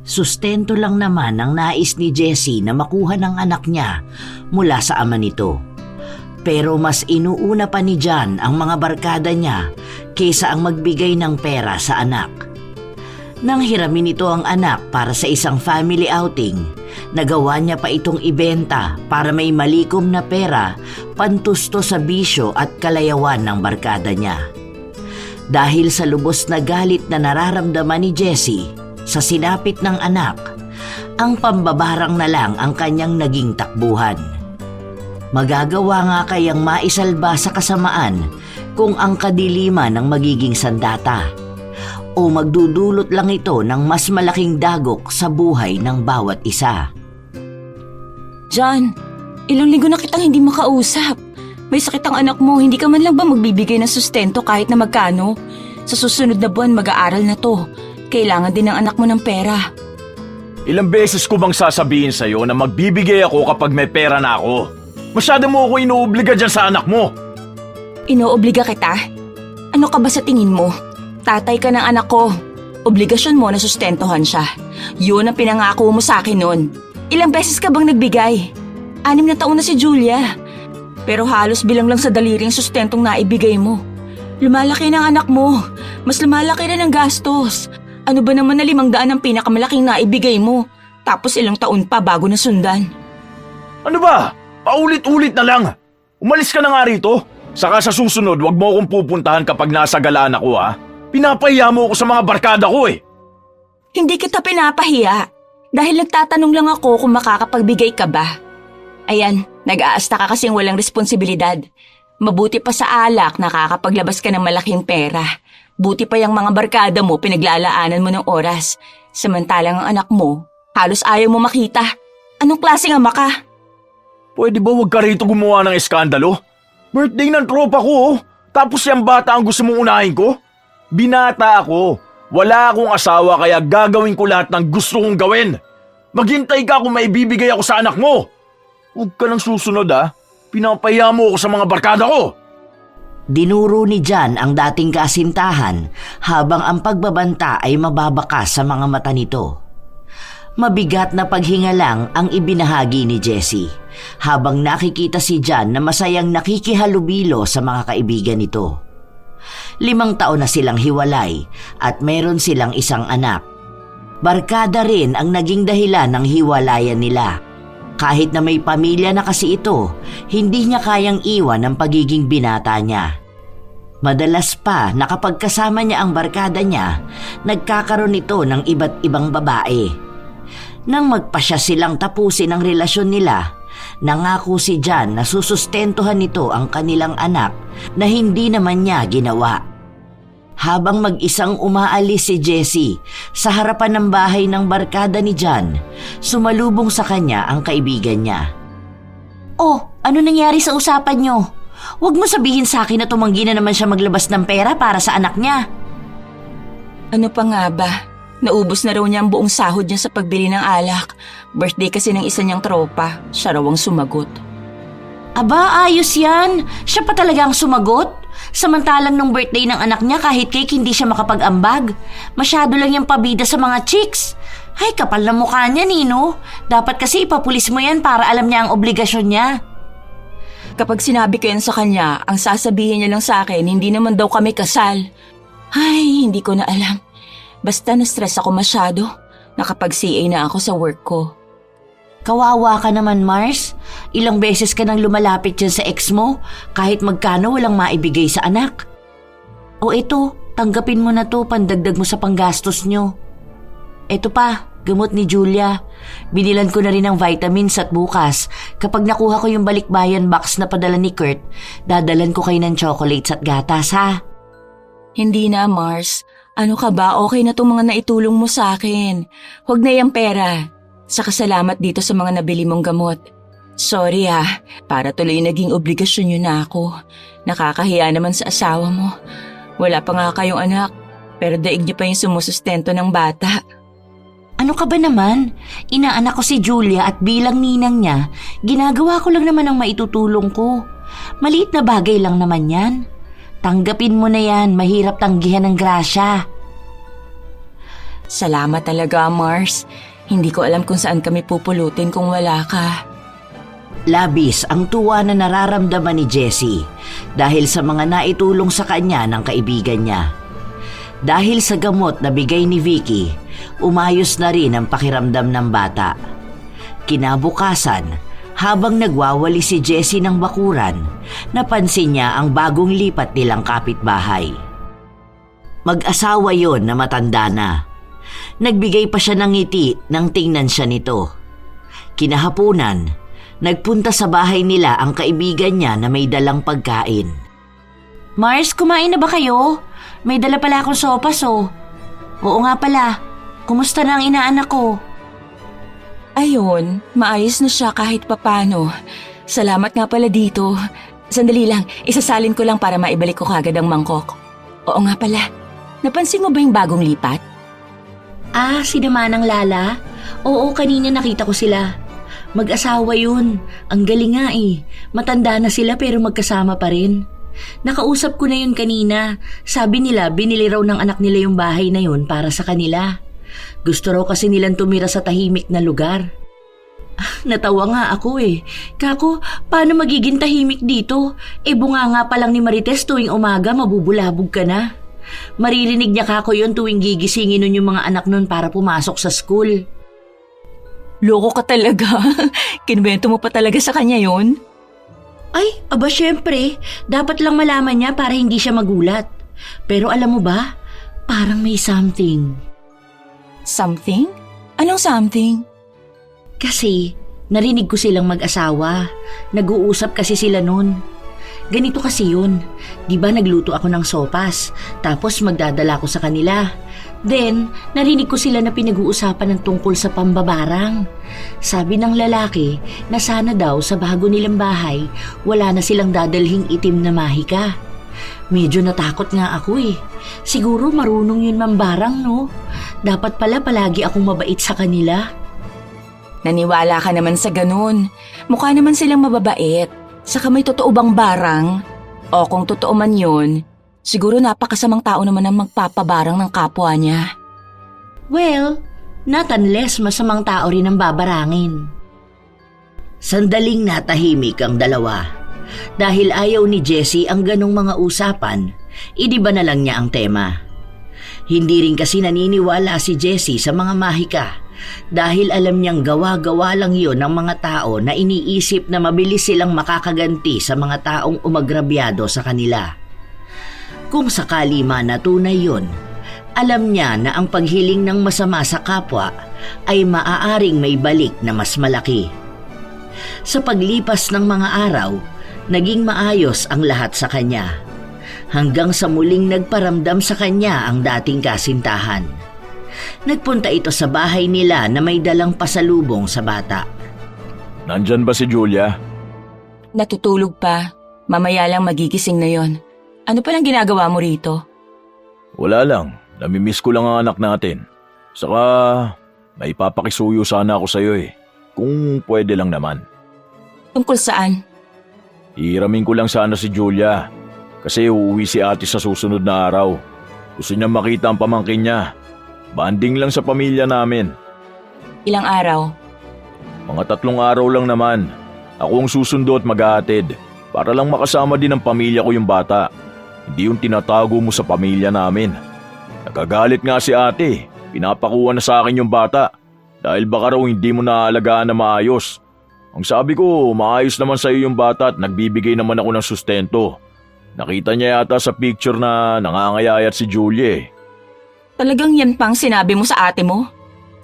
Sustento lang naman ang nais ni Jessie na makuha ng anak niya mula sa ama nito. Pero mas inuuna pa ni John ang mga barkada niya kaysa ang magbigay ng pera sa anak. Nang hiramin nito ang anak para sa isang family outing, nagawa niya pa itong ibenta para may malikom na pera pantusto sa bisyo at kalayawan ng barkada niya. Dahil sa lubos na galit na nararamdaman ni Jessie sa sinapit ng anak, ang pambabarang na lang ang kanyang naging takbuhan. Magagawa nga kayang maisalba sa kasamaan kung ang kadiliman ang magiging sandata, o magdudulot lang ito ng mas malaking dagok sa buhay ng bawat isa. John, ilang linggo na kitang hindi makausap. May sakit ang anak mo, hindi ka man lang ba magbibigay ng sustento kahit na magkano? Sa susunod na buwan mag-aaral na to. Kailangan din ng anak mo ng pera. Ilang beses ko bang sasabihin sa'yo na magbibigay ako kapag may pera na ako? Masyado mo ako inuobliga dyan sa anak mo. Inoobliga kita? Ano ka ba sa tingin mo? Tatay ka ng anak ko. Obligasyon mo na sustentuhan siya. Yun ang pinangako mo sa akin noon. Ilang beses ka bang nagbigay? 6 na taon na si Julia. Pero halos bilang lang sa daliri ang sustentong naibigay mo. Lumalaki na ang anak mo. Mas lumalaki na ng gastos. Ano ba naman na 500 ang pinakamalaking naibigay mo? Tapos ilang taon pa bago na sundan. Ano ba? Paulit-ulit na lang. Umalis ka na nga rito. Saka sa susunod, wag mo akong pupuntahan kapag nasa galaan ako, ha? Pinapahiya mo ako sa mga barkada ko, eh. Hindi kita pinapahiya. Dahil nagtatanong lang ako kung makakapagbigay ka ba. Ayan, nag-aasta ka kasing walang responsibilidad. Mabuti pa sa alak, nakakapaglabas ka ng malaking pera. Buti pa yung mga barkada mo, pinaglalaanan mo ng oras. Samantalang ang anak mo, halos ayaw mo makita. Anong klaseng ama ka? Pwede ba wag ka rito gumawa ng eskandalo? Birthday ng tropa ko, oh. Tapos yung bata ang gusto mong unahin ko? Binata ako. Wala akong asawa kaya gagawin ko lahat ng gusto kong gawin. Maghintay ka kung maibibigay ako sa anak mo. Huwag ka nang susunod, ha. Pinapahiya mo ako sa mga barkada ko. Dinuro ni John ang dating kasintahan habang ang pagbabanta ay mababakas sa mga mata nito. Mabigat na paghinga lang ang ibinahagi ni Jessie habang nakikita si John na masayang nakikihalubilo sa mga kaibigan nito. 5 taon na silang hiwalay at meron silang isang anak. Barkada rin ang naging dahilan ng hiwalayan nila. Kahit na may pamilya na kasi ito, hindi niya kayang iwan ang pagiging binata niya. Madalas pa na kapag kasama niya ang barkada niya, nagkakaroon ito ng iba't ibang babae. Nang magpasya silang tapusin ang relasyon nila, nangako si John na susustentuhan nito ang kanilang anak na hindi naman niya ginawa. Habang mag-isang umaalis si Jessie sa harapan ng bahay ng barkada ni John, sumalubong sa kanya ang kaibigan niya. "Oh, ano nangyari sa usapan niyo? Huwag mo sabihin sa akin na tumanggi na naman siya maglabas ng pera para sa anak niya." Ano pa nga ba? Naubos na raw niya ang buong sahod niya sa pagbili ng alak. Birthday kasi ng isa niyang tropa. Siya raw ang sumagot. Aba, ayos yan. Siya pa talaga ang sumagot. Samantalang nung birthday ng anak niya kahit cake hindi siya makapag-ambag. Masyado lang yung pabida sa mga chicks. Ay, kapal na mukha niya, Nino. Dapat kasi ipapulis mo yan para alam niya ang obligasyon niya. Kapag sinabi ko yan sa kanya, ang sasabihin niya lang sa akin, hindi naman daw kami kasal. Ay, hindi ko na alam. Basta na-stress ako masyado. Nakapag-CA na ako sa work ko. Kawawa ka naman, Mars. Ilang beses ka nang lumalapit dyan sa ex mo, kahit magkano walang maibigay sa anak. O eto, tanggapin mo na to, pandagdag mo sa panggastos nyo. Eto pa, gamot ni Julia. Binilan ko na rin ng vitamins at bukas, kapag nakuha ko yung balikbayan box na padala ni Kurt, dadalan ko kayo ng chocolates at gatas, ha? Hindi na, Mars. Ano ka ba? Okay na itong mga naitulong mo sa akin. Huwag na yung pera. Saka salamat dito sa mga nabili mong gamot. Sorry para tuloy naging obligasyon yun na ako. Nakakahiya naman sa asawa mo. Wala pa nga kayong anak, pero daig niyo pa yung sumusustento ng bata. Ano ka ba naman? Inaanak ko si Julia at bilang ninang niya, ginagawa ko lang naman ang maitutulong ko. Maliit na bagay lang naman yan. Tanggapin mo na yan, mahirap tanggihan ng grasya. Salamat talaga, Mars. Hindi ko alam kung saan kami pupulutin kung wala ka. Labis ang tuwa na nararamdaman ni Jessie dahil sa mga naitulong sa kanya ng kaibigan niya. Dahil sa gamot na bigay ni Vicky, umayos na rin ang pakiramdam ng bata. Kinabukasan, habang nagwawali si Jessie ng bakuran, napansin niya ang bagong lipat nilang kapitbahay. Mag-asawa yon na matanda na. Nagbigay pa siya ng ngiti nang tingnan siya nito. Kinahapunan, nagpunta sa bahay nila ang kaibigan niya na may dalang pagkain. Mars, kumain na ba kayo? May dala pala akong sopas oh. Oo nga pala, kumusta na ang inaanak ko? Ayun, maayos na siya kahit papano. Salamat nga pala dito. Sandali lang, isasalin ko lang para maibalik ko kagad ang mangkok. Oo nga pala, napansin mo ba yung bagong lipat? Ah, si Manang Lala? Oo, kanina nakita ko sila. Mag-asawa yun. Ang galing nga eh. Matanda na sila pero magkasama pa rin. Nakausap ko na yun kanina. Sabi nila binili raw ng anak nila yung bahay na yun para sa kanila. Gusto raw kasi nilang tumira sa tahimik na lugar. Natawa nga ako eh. Kako, paano magiging tahimik dito? Bunga nga pa lang ni Marites tuwing umaga mabubulabog ka na. Maririnig niya kako yun tuwing gigisingin nun yung mga anak nun para pumasok sa school. Loko ka talaga. Kinwento mo pa talaga sa kanya yun? Ay, aba syempre. Dapat lang malaman niya para hindi siya magulat. Pero alam mo ba, parang may something. Something? Anong something? Kasi narinig ko silang mag-asawa. Nag-uusap kasi sila nun. Ganito kasi yun. Di ba nagluto ako ng sopas, tapos magdadala ko sa kanila. Then, narinig ko sila na pinag-uusapan ng tungkol sa pambabarang. Sabi ng lalaki na sana daw sa bago nilang bahay, wala na silang dadalhing itim na mahika. Medyo natakot nga ako eh. Siguro marunong yun mambarang, no? Dapat pala palagi akong mabait sa kanila. Naniwala ka naman sa ganun. Mukha naman silang mababait. Saka may totoo bang barang? O kung totoo man yun, siguro napakasamang tao naman ang magpapabarang ng kapwa niya. Well, not unless masamang tao rin ang babarangin. Sandaling natahimik ang dalawa. Dahil ayaw ni Jessie ang ganong mga usapan, idiba na lang niya ang tema. Hindi rin kasi naniniwala si Jessie sa mga mahika dahil alam niyang gawa-gawa lang yun ng mga tao na iniisip na mabilis silang makakaganti sa mga taong umagrabyado sa kanila. Kung sakali man na tunay yun, alam niya na ang paghiling ng masama sa kapwa ay maaaring may balik na mas malaki. Sa paglipas ng mga araw, naging maayos ang lahat sa kanya. Hanggang sa muling nagparamdam sa kanya ang dating kasintahan. Nagpunta ito sa bahay nila na may dalang pasalubong sa bata. Nandyan ba si Julia? Natutulog pa. Mamaya lang magigising na yon. Ano palang ginagawa mo rito? Wala lang. Namimiss ko lang ang anak natin. Saka, may papakisuyo sana ako sa'yo eh. Kung pwede lang naman. Tungkol saan? Hiramin ko lang sana si Julia. Kasi uuwi si ate sa susunod na araw. Gusto niya makita ang pamangkin niya. Banding lang sa pamilya namin. Ilang araw? Mga 3 araw lang naman. Ako ang susundo at mag-aatid. Para lang makasama din ng pamilya ko yung bata. Hindi yung tinatago mo sa pamilya namin. Nagagalit nga si ate. Pinapakuha na sa akin yung bata. Dahil baka raw hindi mo naaalagaan na maayos. Ang sabi ko, maayos naman sa'yo yung bata at nagbibigay naman ako ng sustento. Nakita niya yata sa picture na nangangayayat si Julie eh. Talagang yan pang sinabi mo sa ate mo?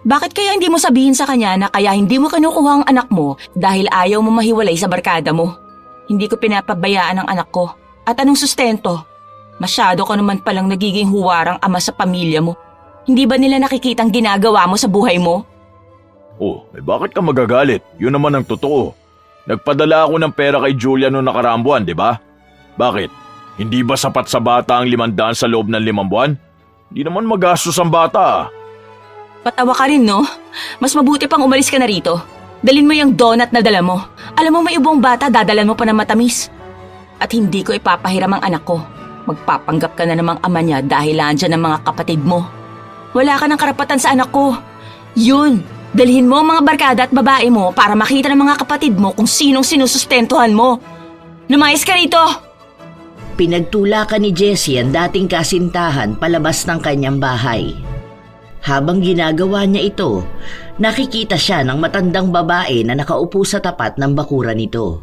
Bakit kaya hindi mo sabihin sa kanya na kaya hindi mo kinukuha ang anak mo dahil ayaw mo mahiwalay sa barkada mo? Hindi ko pinapabayaan ang anak ko. At anong sustento? Masyado ka naman palang nagiging huwarang ama sa pamilya mo. Hindi ba nila nakikitang ginagawa mo sa buhay mo? Oh, bakit ka magagalit? Yun naman ang totoo. Nagpadala ako ng pera kay Julia noong nakaraang buwan, di ba? Bakit? Hindi ba sapat sa bata ang 500 sa loob ng 5 buwan? Hindi naman magastos ang bata. Patawa ka rin, no? Mas mabuti pang umalis ka na rito. Dalin mo yung donut na dala mo. Alam mo may ibang bata, dadalan mo pa ng matamis. At hindi ko ipapahiram ang anak ko. Magpapanggap ka na namang ama niya dahil andyan ang mga kapatid mo. Wala ka ng karapatan sa anak ko. Yun, dalhin mo ang mga barkada at babae mo para makita ng mga kapatid mo kung sinong sinusustentuhan mo. Lumayas ka rito! Pinagtulakan ni Jessie ang dating kasintahan palabas ng kanyang bahay. Habang ginagawa niya ito, nakikita siya ng matandang babae na nakaupo sa tapat ng bakuran nito.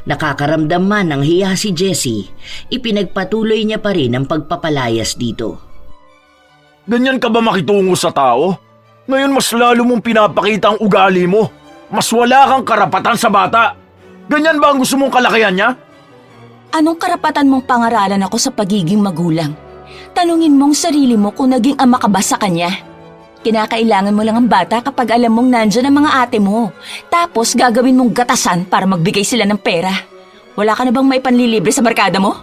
Nakakaramdam man ng hiya si Jessie, ipinagpatuloy niya pa rin ang pagpapalayas dito. Ganyan ka ba makitungo sa tao? Ngayon mas lalo mong pinapakita ang ugali mo. Mas wala kang karapatan sa bata. Ganyan ba ang gusto mong kalakihan niya? Anong karapatan mong pangaralan ako sa pagiging magulang? Tanungin mong sarili mo kung naging ama ka ba sa kanya. Kinakailangan mo lang ang bata kapag alam mong nandyan ang mga ate mo. Tapos gagawin mong gatasan para magbigay sila ng pera. Wala ka na bang may panlilibre sa barkada mo?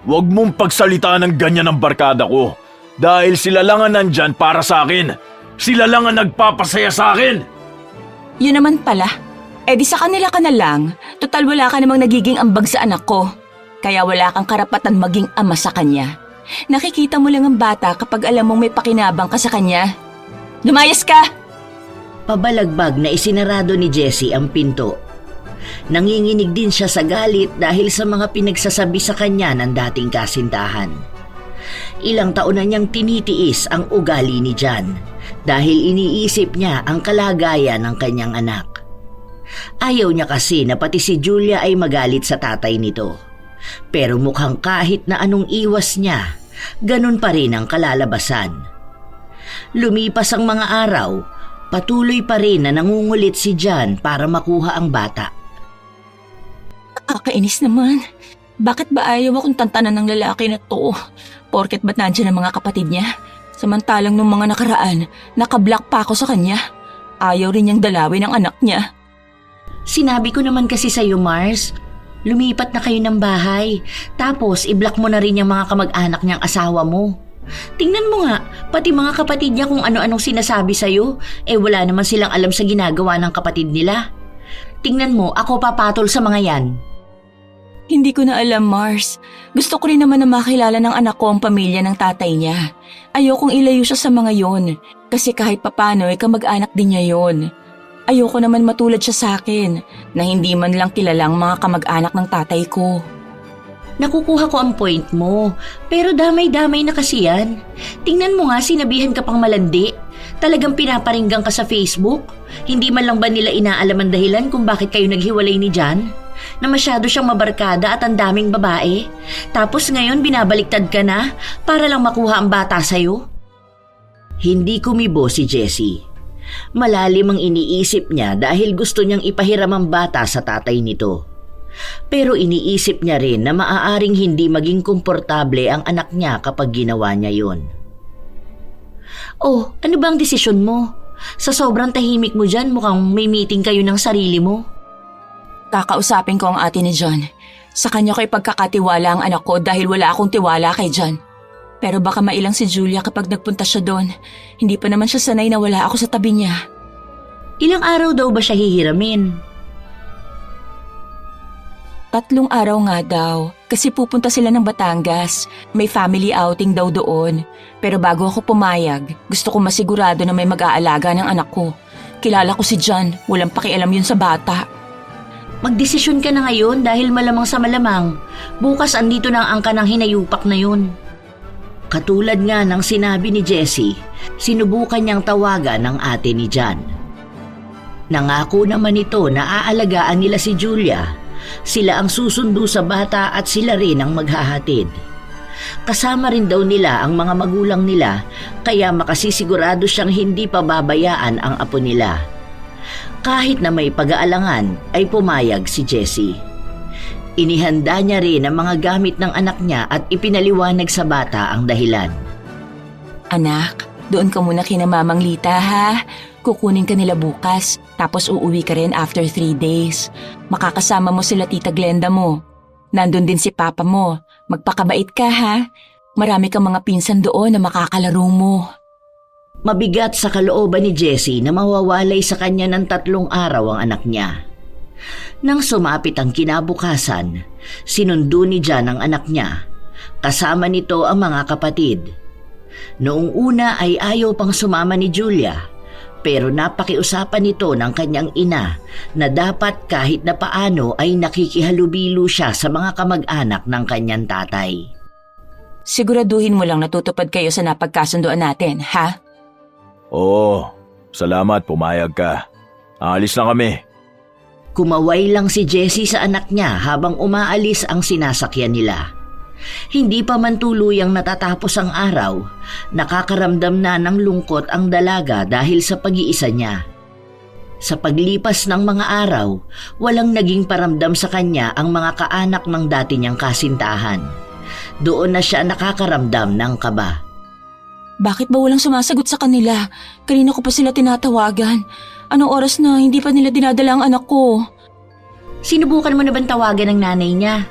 Huwag mong pagsalita ng ganyan ang barkada ko. Dahil sila lang ang nandyan para sa akin. Sila lang ang nagpapasaya sa akin. Yun naman pala. Eh di sa kanila ka na lang. Total wala ka namang nagiging ambag sa anak ko. Kaya wala kang karapatan maging ama sa kanya. Nakikita mo lang ang bata kapag alam mong may pakinabang ka sa kanya. Lumayas ka! Pabalagbag na isinarado ni Jessie ang pinto. Nanginginig din siya sa galit dahil sa mga pinagsasabi sa kanya ng dating kasintahan. Ilang taon na niyang tinitiis ang ugali ni John dahil iniisip niya ang kalagayan ng kanyang anak. Ayaw niya kasi na pati si Julia ay magalit sa tatay nito. Pero mukhang kahit na anong iwas niya, ganun pa rin ang kalalabasan. Lumipas ang mga araw, patuloy pa rin na nangungulit si John para makuha ang bata. Nakakainis naman. Bakit ba ayaw akong tantanan ng lalaki na to? Porket ba't nandiyan ang mga kapatid niya? Samantalang nung mga nakaraan, nakablock pa ako sa kanya. Ayaw rin niyang dalawin ang anak niya. Sinabi ko naman kasi sa'yo, Mars. Lumipat na kayo ng bahay. Tapos i-block mo na rin yung mga kamag-anak niyang asawa mo. Tingnan mo nga, pati mga kapatid niya kung ano-anong sinasabi sa'yo, wala naman silang alam sa ginagawa ng kapatid nila. Tingnan mo, ako papatol sa mga yan. Hindi ko na alam, Mars. Gusto ko rin naman na makilala ng anak ko ang pamilya ng tatay niya. Ayokong ilayo siya sa mga yon. Kasi kahit papano kamag-anak din niya yon. Ayoko naman matulad siya sa akin na hindi man lang kilalang mga kamag-anak ng tatay ko. Nakukuha ko ang point mo, pero damay-damay na kasi yan. Tingnan mo nga, sinabihan ka pang malandi. Talagang pinaparinggan ka sa Facebook. Hindi man lang ba nila inaalam ang dahilan kung bakit kayo naghiwalay ni John? Na masyado siyang mabarkada at ang daming babae. Tapos ngayon binabaliktad ka na para lang makuha ang bata sa'yo? Hindi kumibo si Jessie. Malalim ang iniisip niya dahil gusto niyang ipahiram ang bata sa tatay nito. Pero iniisip niya rin na maaaring hindi maging komportable ang anak niya kapag ginawa niya yon. Oh, ano ba ang desisyon mo? Sa sobrang tahimik mo dyan, mukhang may meeting kayo ng sarili mo. Kakausapin ko ang ate ni John. Sa kanya ko ipagkakatiwala ang anak ko dahil wala akong tiwala kay John. Pero baka mailang si Julia kapag nagpunta siya doon. Hindi pa naman siya sanay na wala ako sa tabi niya. Ilang araw daw ba siya hihiramin? 3 araw nga daw. Kasi pupunta sila ng Batangas. May family outing daw doon. Pero bago ako pumayag, gusto ko masigurado na may mag-aalaga ng anak ko. Kilala ko si John. Walang pakialam yun sa bata. Magdesisyon ka na ngayon dahil malamang sa malamang. Bukas andito na ang angka ng hinayupak na yun. Katulad nga ng sinabi ni Jessie, sinubukan niyang tawagan ng ate ni John. Nangako naman ito na aalagaan nila si Julia. Sila ang susundo sa bata at sila rin ang maghahatid. Kasama rin daw nila ang mga magulang nila kaya makasisigurado siyang hindi pababayaan ang apo nila. Kahit na may pag-aalangan ay pumayag si Jessie. Inihanda niya rin ang mga gamit ng anak niya at ipinaliwanag sa bata ang dahilan. Anak, doon ka muna kina Mamang Lita ha. Kukunin ka nila bukas, tapos uuwi ka rin after 3 days. Makakasama mo sila Tita Glenda mo. Nandun din si Papa mo. Magpakabait ka ha. Marami kang mga pinsan doon na makakalaro mo. Mabigat sa kalooban ni Jessie na mawawalay sa kanya ng 3 araw ang anak niya. Nang sumapit ang kinabukasan, sinundo ni John ang anak niya. Kasama nito ang mga kapatid. Noong una ay ayaw pang sumama ni Julia, pero napakiusapan nito ng kanyang ina na dapat kahit na paano ay nakikihalubilo siya sa mga kamag-anak ng kanyang tatay. Siguraduhin mo lang natutupad kayo sa napagkasunduan natin, ha? Oo, salamat, pumayag ka. Aalis na kami. Kumaway lang si Jessie sa anak niya habang umaalis ang sinasakyan nila. Hindi pa man tuluyang natatapos ang araw, nakakaramdam na ng lungkot ang dalaga dahil sa pag-iisa niya. Sa paglipas ng mga araw, walang naging paramdam sa kanya ang mga kaanak ng dati niyang kasintahan. Doon na siya nakakaramdam ng kaba. Bakit ba walang sumasagot sa kanila? Kanina ko pa sila tinatawagan. Anong oras na hindi pa nila dinadala ang anak ko? Sinubukan mo na bang tawagan ng nanay niya?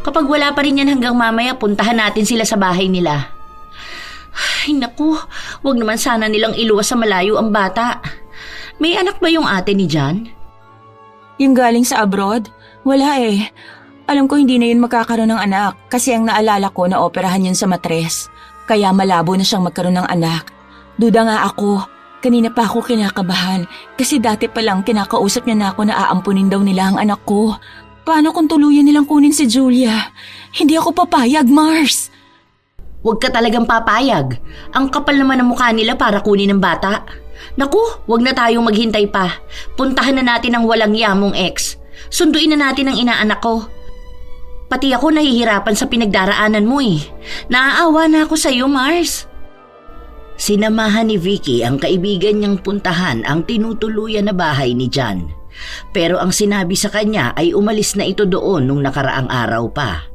Kapag wala pa rin yan hanggang mamaya, puntahan natin sila sa bahay nila. Ay naku, wag naman sana nilang iluwas sa malayo ang bata. May anak ba yung ate ni John? Yung galing sa abroad? Wala eh. Alam ko hindi na yun magkakaroon ng anak kasi ang naalala ko na operahan yun sa matres. Kaya malabo na siyang magkaroon ng anak. Duda nga ako. Kanina pa ako kinakabahan kasi dati pa lang kinakausap niya na ako na aampunin daw nila ang anak ko. Paano kung tuluyan nilang kunin si Julia? Hindi ako papayag, Mars. Huwag ka talagang papayag. Ang kapal naman ng mukha nila para kunin ng bata. Naku, huwag na tayong maghintay pa. Puntahan na natin ang walang yamong ex. Sunduin na natin ang inaanak ko. Pati ako nahihirapan sa pinagdaraanan mo eh. Naaawa na ako sa iyo, Mars. Sinamahan ni Vicky ang kaibigan niyang puntahan ang tinutuluyan na bahay ni John. Pero ang sinabi sa kanya ay umalis na ito doon nung nakaraang araw pa.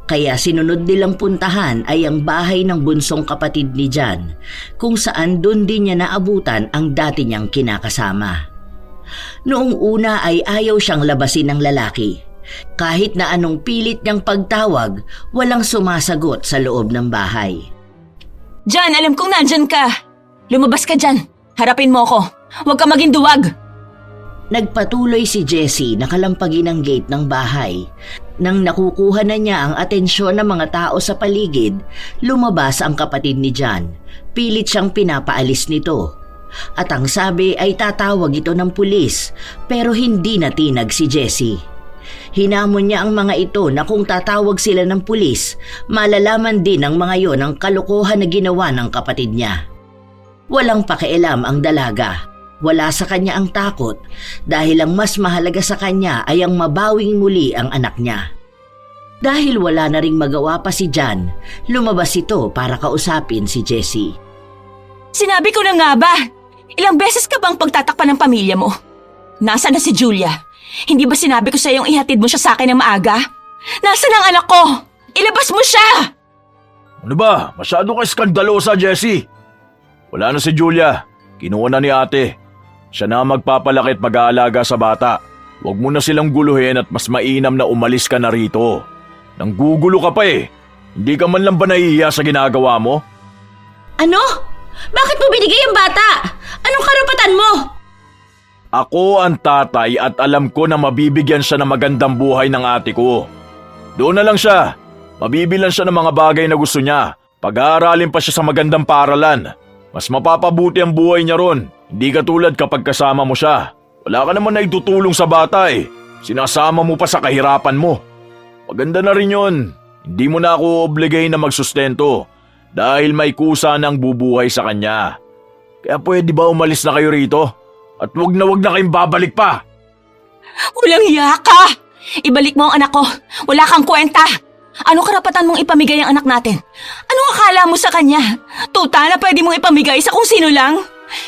Kaya sinunod nilang puntahan ay ang bahay ng bunsong kapatid ni John, kung saan doon din niya naabutan ang dati niyang kinakasama. Noong una ay ayaw siyang labasin ng lalaki. Kahit na anong pilit niyang pagtawag, walang sumasagot sa loob ng bahay. John, alam kong nandyan ka. Lumabas ka dyan. Harapin mo ako. Huwag ka maging duwag. Nagpatuloy si Jessie na kalampagin ang gate ng bahay. Nang nakukuha na niya ang atensyon ng mga tao sa paligid, lumabas ang kapatid ni John. Pilit siyang pinapaalis nito. At ang sabi ay tatawag ito ng pulis, pero hindi natinag si Jessie. Hinamon niya ang mga ito na kung tatawag sila ng pulis, malalaman din ng mga yon ang kalokohan na ginawa ng kapatid niya. Walang pakialam ang dalaga. Wala sa kanya ang takot dahil ang mas mahalaga sa kanya ay ang mabawing muli ang anak niya. Dahil wala na ring magawa pa si John, lumabas ito para kausapin si Jessie. Sinabi ko na nga ba? Ilang beses ka bang pagtatakpan ng pamilya mo? Nasaan na si Julia? Hindi ba sinabi ko sa iyong ihatid mo siya sa akin ng maaga? Nasaan ang anak ko? Ilabas mo siya! Ano ba? Masyado ka skandalosa, Jessie. Wala na si Julia. Kinuha na ni ate. Siya na magpapalaki at mag-aalaga sa bata. Huwag mo na silang guluhin at mas mainam na umalis ka na rito. Nanggugulo ka pa eh. Hindi ka man lang ba nahihiya sa ginagawa mo? Ano? Bakit mo binigay ang bata? Anong karapatan mo? Ako ang tatay at alam ko na mabibigyan siya ng magandang buhay ng ate ko. Doon na lang siya. Mabibilan siya ng mga bagay na gusto niya. Pag-aaralin pa siya sa magandang paaralan. Mas mapapabuti ang buhay niya ron. Hindi katulad kapag kasama mo siya. Wala ka naman na itutulong sa bata eh. Sinasama mo pa sa kahirapan mo. Maganda na rin yun. Hindi mo na ako obligahin na magsustento dahil may kusa ng bubuhay sa kanya. Kaya pwede ba umalis na kayo rito? At wag na kayong babalik pa. Walang hiya ka! Ibalik mo ang anak ko. Wala kang kwenta. Ano karapatan mong ipamigay ang anak natin? Anong akala mo sa kanya? Tuta na pwede mong ipamigay sa kung sino lang?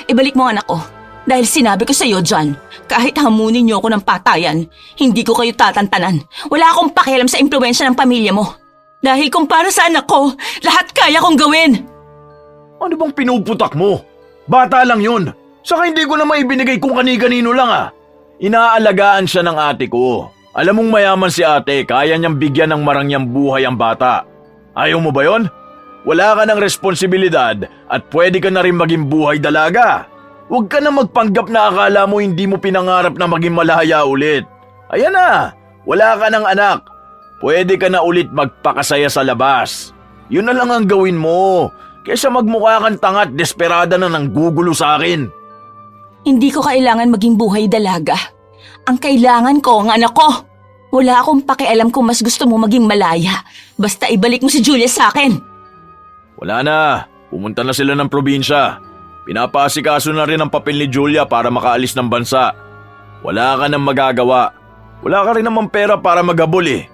Ibalik mo ang anak ko. Dahil sinabi ko sa iyo, John, kahit hamunin niyo ako ng patayan, hindi ko kayo tatantanan. Wala akong pakialam sa impluwensya ng pamilya mo. Dahil kung para sa anak ko, lahat kaya kong gawin. Ano bang pinuputak mo? Bata lang yun. Saka hindi ko na maibinigay kung kani-kanino lang ah. Inaalagaan siya ng ate ko. Alam mong mayaman si ate, kaya niyang bigyan ng marangyang buhay ang bata. Ayaw mo ba yon? Wala ka ng responsibilidad at pwede ka na rin maging buhay dalaga. Huwag ka na magpanggap na akala mo hindi mo pinangarap na maging malaya ulit. Ayan na, wala ka ng anak. Pwede ka na ulit magpakasaya sa labas. Yun na lang ang gawin mo. Kesa magmukha kang tanga at desperada na nanggugulo sa akin. Hindi ko kailangan maging buhay dalaga. Ang kailangan ko ang anak ko. Wala akong pakialam kung mas gusto mo maging malaya. Basta ibalik mo si Julia sa akin. Wala na. Pumunta na sila ng probinsya. Pinapaasikaso na rin ang papel ni Julia para makaalis ng bansa. Wala ka nang magagawa. Wala ka rin naman pera para maghabol eh.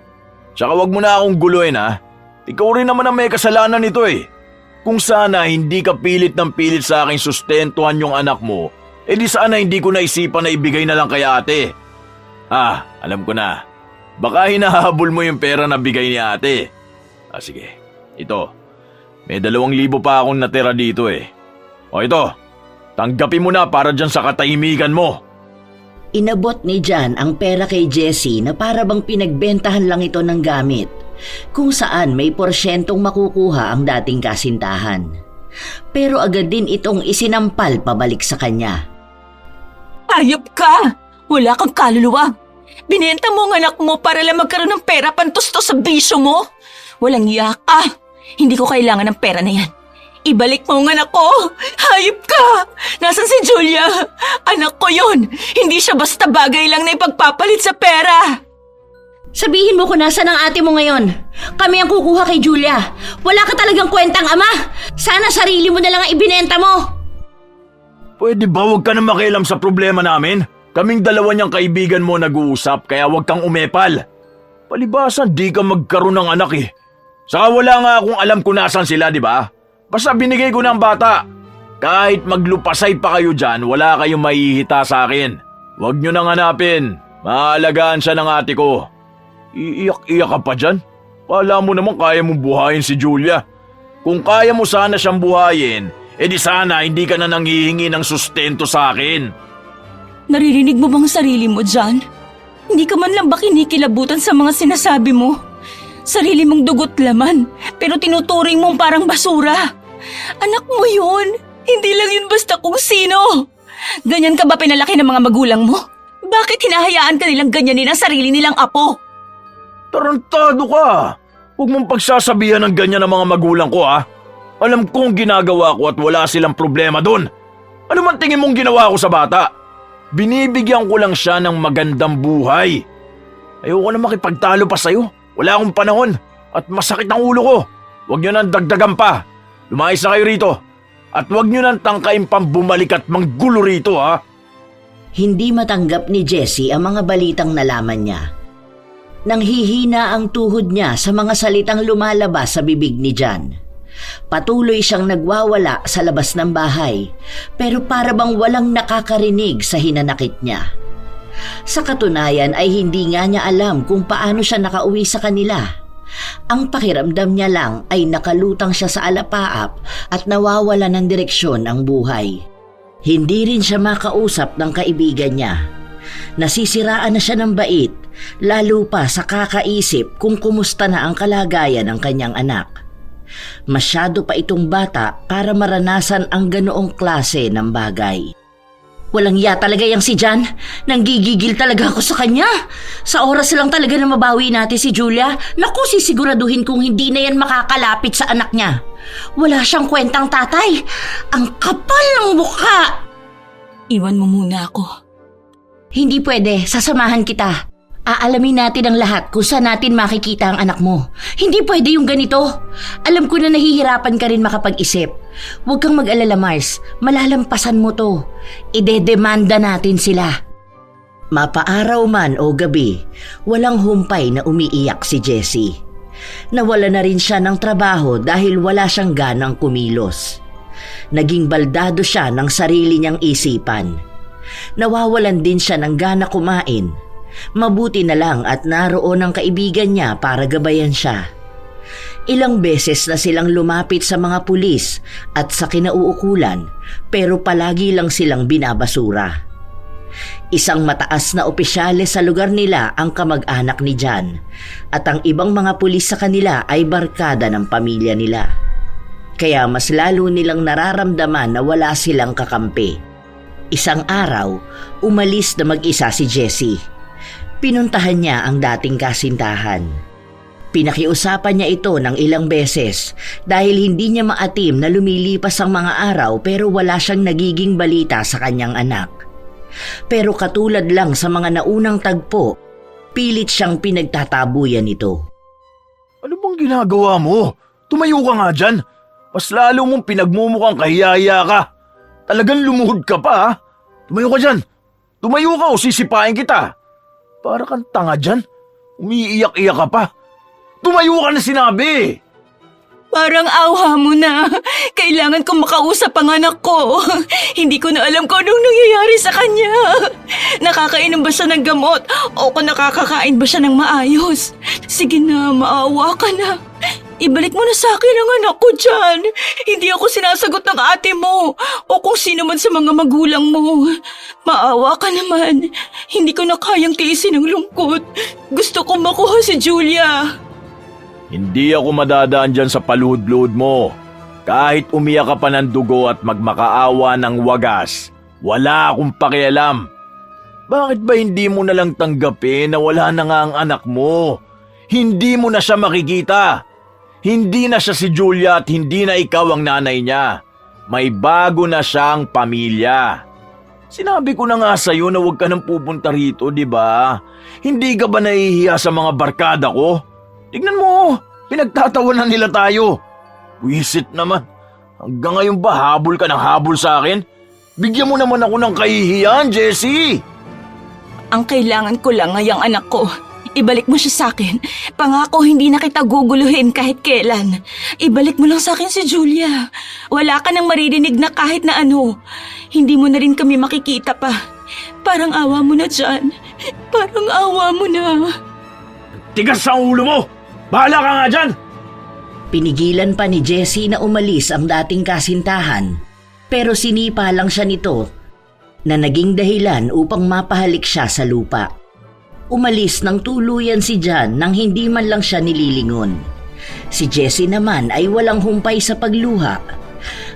Tsaka wag mo na akong guluhin ha. Ikaw rin naman ang may kasalanan nito eh. Kung sana hindi ka pilit ng pilit sa aking sustentuhan yung anak mo, di sana hindi ko naisipan na ibigay na lang kay ate. Alam ko na. Baka hinahabol mo yung pera na bigay ni ate. Sige, ito. May 2,000 pa akong natira dito eh. O ito, tanggapin mo na para dyan sa katahimikan mo. Inabot ni John ang pera kay Jessie na para bang pinagbentahan lang ito ng gamit, kung saan may porsyentong makukuha ang dating kasintahan. Pero agad din itong isinampal pabalik sa kanya. Hayop ka! Wala kang kaluluwa. Binenta mo ang anak mo para lang magkaroon ng pera pantusto sa bisyo mo. Walang iya ka. Hindi ko kailangan ng pera na yan. Ibalik mo ang anak ko! Hayop ka! Nasaan si Julia? Anak ko yon. Hindi siya basta bagay lang na ipagpapalit sa pera. Sabihin mo kung nasaan ang ate mo ngayon. Kami ang kukuha kay Julia. Wala ka talagang kwentang ama. Sana sarili mo na lang ang ibinenta mo. Pwede ba huwag ka na makialam sa problema namin? Kaming dalawa niyang kaibigan mo nag-uusap kaya huwag kang umepal. Palibasa di ka magkaroon ng anak eh. Saka wala nga akong alam kung nasan sila, di ba? Basta binigay ko ng bata. Kahit maglupasay pa kayo dyan, wala kayong mahihita sa akin. Huwag niyo nang hanapin. Maalagaan siya ng ate ko. Iiyak-iyak ka pa dyan? Kala mo naman kaya mong buhayin si Julia. Kung kaya mo sana siyang buhayin, di sana hindi ka na nanghihingi ng sustento sa akin. Naririnig mo bang sarili mo, John? Hindi ka man lang ba kinikilabutan sa mga sinasabi mo? Sarili mong dugot laman, pero tinuturing mong parang basura. Anak mo yun. Hindi lang yun basta kung sino. Ganyan ka ba pinalaki ng mga magulang mo? Bakit hinahayaan ka nilang ganyanin ang sarili nilang apo? Tarantado ka! Huwag mong pagsasabihan ng ganyan ng mga magulang ko ha. Alam kong ginagawa ko at wala silang problema doon. Ano man tingin mong ginawa ko sa bata? Binibigyan ko lang siya ng magandang buhay. Ayoko na makipagtalo pa sa'yo. Wala akong panahon at masakit ang ulo ko. Huwag niyo nang dagdagan pa. Lumayas na kayo rito. At huwag niyo nang tangkain pang bumalik at manggulo rito ha. Hindi matanggap ni Jessie ang mga balitang nalaman niya. Nanghihina ang tuhod niya sa mga salitang lumalabas sa bibig ni John. Patuloy siyang nagwawala sa labas ng bahay, pero para bang walang nakakarinig sa hinanakit niya. Sa katunayan ay hindi nga niya alam kung paano siya nakauwi sa kanila. Ang pakiramdam niya lang ay nakalutang siya sa alapaap at nawawala ng direksyon ang buhay. Hindi rin siya makausap ng kaibigan niya. Nasisiraan na siya ng bait, lalo pa sa kakaisip kung kumusta na ang kalagayan ng kanyang anak. Masyado pa itong bata para maranasan ang ganoong klase ng bagay. Walang iya talaga yang si John. Nanggigigil talaga ako sa kanya. Sa oras lang talaga na mabawi natin si Julia, naku sisiguraduhin kung hindi na yan makakalapit sa anak niya. Wala siyang kwentang tatay. Ang kapal ng mukha. Iwan mo muna ako. Hindi pwede, sasamahan kita. Aalamin natin ang lahat kung saan natin makikita ang anak mo. Hindi pwede yung ganito. Alam ko na nahihirapan ka rin makapag-isip. Huwag kang mag-alala, Mars. Malalampasan mo to. Idedemanda natin sila. Mapaaraw man o gabi, walang humpay na umiiyak si Jessie. Nawala na rin siya ng trabaho dahil wala siyang ganang kumilos. Naging baldado siya ng sarili niyang isipan. Nawawalan din siya ng gana kumain. Mabuti na lang at naroon ang kaibigan niya para gabayan siya. Ilang beses na silang lumapit sa mga pulis at sa kinauukulan, pero palagi lang silang binabasura. Isang mataas na opisyales sa lugar nila ang kamag-anak ni John, at ang ibang mga pulis sa kanila ay barkada ng pamilya nila. Kaya mas lalo nilang nararamdaman na wala silang kakampi. Isang araw, umalis na mag-isa si Jessie. Pinuntahan niya ang dating kasintahan. Pinakiusapan niya ito ng ilang beses dahil hindi niya maatim na lumilipas ang mga araw pero wala siyang nagiging balita sa kanyang anak. Pero katulad lang sa mga naunang tagpo, pilit siyang pinagtatabuyan ito. Ano bang ginagawa mo? Tumayo ka nga dyan. Mas lalo mong pinagmumukhang kahiyaya ka. Talagang lumuhod ka pa ha? Tumayo ka dyan. Tumayo ka o sisipain kita. Para kang tanga dyan. Umiiyak-iyak ka pa. Tumayo ka na sinabi! Parang awa mo na. Kailangan kong makausap ang anak ko. Hindi ko na alam kung anong nangyayari sa kanya. Nakakainom ba siya ng gamot? O kung nakakakain ba siya ng maayos? Sige na, maawa ka na. Ibalik mo na sa akin ang anak ko dyan. Hindi ako sinasagot ng ate mo o kung sino man sa mga magulang mo. Maawa ka naman. Hindi ko na kayang tiisin ang lungkot. Gusto kong makuha si Julia. Hindi ako madadaan dyan sa paluhod-luhod mo. Kahit umiyak ka pa ng dugo at magmakaawa ng wagas, wala akong pakialam. Bakit ba hindi mo nalang tanggapin na wala na nga ang anak mo? Hindi mo na siya makikita. Hindi na siya si Julia at hindi na ikaw ang nanay niya. May bago na siyang pamilya. Sinabi ko na nga sa'yo na huwag ka nang pupunta rito, di ba? Hindi ka ba nahihiya sa mga barkada ko? Tignan mo, pinagtatawanan nila tayo. Wisit naman. Hanggang ngayon ba habol ka ng habol sa akin? Bigyan mo naman ako ng kahihiyan, Jessie. Ang kailangan ko lang ay ang anak ko. Ibalik mo siya sa akin. Pangako hindi na kita guguluhin kahit kailan. Ibalik mo lang sa akin si Julia. Wala ka nang maririnig na kahit na ano. Hindi mo na rin kami makikita pa. Parang awa mo na dyan. Parang awa mo na. Tigas sa ulo mo! Bahala ka nga dyan! Pinigilan pa ni Jessie na umalis ang dating kasintahan pero sinipa lang siya nito na naging dahilan upang mapahalik siya sa lupa. Umalis ng tuluyan si John nang hindi man lang siya nililingon. Si Jessie naman ay walang humpay sa pagluha.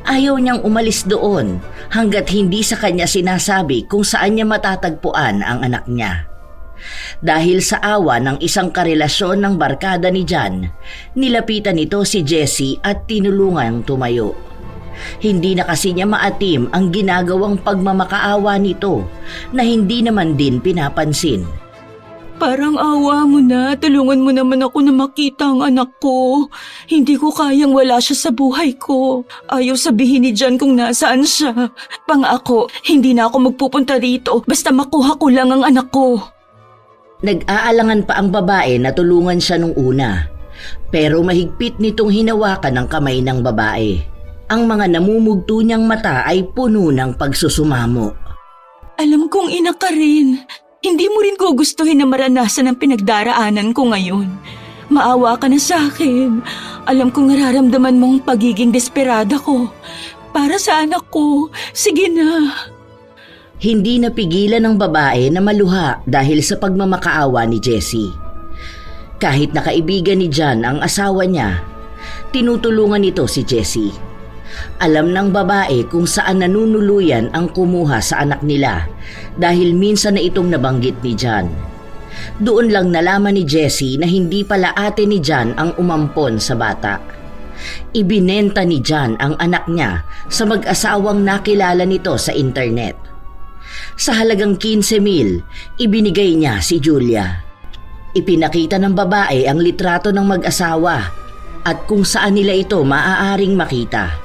Ayaw niyang umalis doon hanggat hindi sa kanya sinasabi kung saan niya matatagpuan ang anak niya. Dahil sa awa ng isang karelasyon ng barkada ni John, nilapitan nito si Jessie at tinulungang tumayo. Hindi na kasi niya maatim ang ginagawang pagmamakaawa nito na hindi naman din pinapansin. Parang awa mo na. Tulungan mo naman ako na makita ang anak ko. Hindi ko kayang wala siya sa buhay ko. Ayaw sabihin ni John kung nasaan siya. Pangako, hindi na ako magpupunta dito basta makuha ko lang ang anak ko. Nag-aalangan pa ang babae na tulungan siya nung una. Pero mahigpit nitong hinawakan ang kamay ng babae. Ang mga namumugto niyang mata ay puno ng pagsusumamo. Alam kong ina ka rin. Hindi mo rin gugustuhin na maranasan ang pinagdaraanan ko ngayon. Maawa ka na sa akin. Alam kong nararamdaman mong pagiging desperada ko. Para sa anak ko, sige na. Hindi napigilan ng babae na maluha dahil sa pagmamakaawa ni Jessie. Kahit nakaibigan ni John ang asawa niya, tinutulungan nito si Jessie. Alam ng babae kung saan nanunuluyan ang kumuha sa anak nila dahil minsan na itong nabanggit ni John. Doon lang nalaman ni Jessie na hindi pala ate ni John ang umampon sa bata. Ibinenta ni John ang anak niya sa mag-asawang nakilala nito sa internet. Sa halagang 15,000, ibinigay niya si Julia. Ipinakita ng babae ang litrato ng mag-asawa at kung saan nila ito maaaring makita.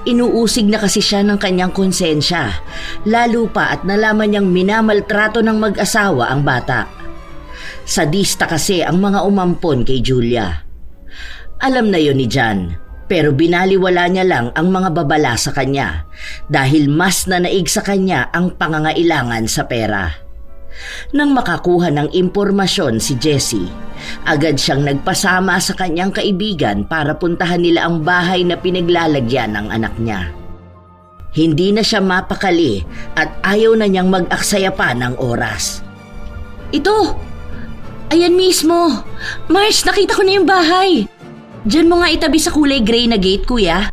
Inuusig na kasi siya ng kanyang konsensya, lalo pa at nalaman niyang minamaltrato ng mag-asawa ang bata. Sadista kasi ang mga umampon kay Julia. Alam na yon ni John, pero binaliwala niya lang ang mga babala sa kanya dahil mas nanaig sa kanya ang pangangailangan sa pera. Nang makakuha ng impormasyon si Jessie, agad siyang nagpasama sa kanyang kaibigan para puntahan nila ang bahay na pinaglalagyan ng anak niya. Hindi na siya mapakali at ayaw na niyang mag-aksaya pa ng oras. Ito! Ayan mismo! Mars, nakita ko na yung bahay! Diyan mo nga itabi sa kulay gray na gate, kuya.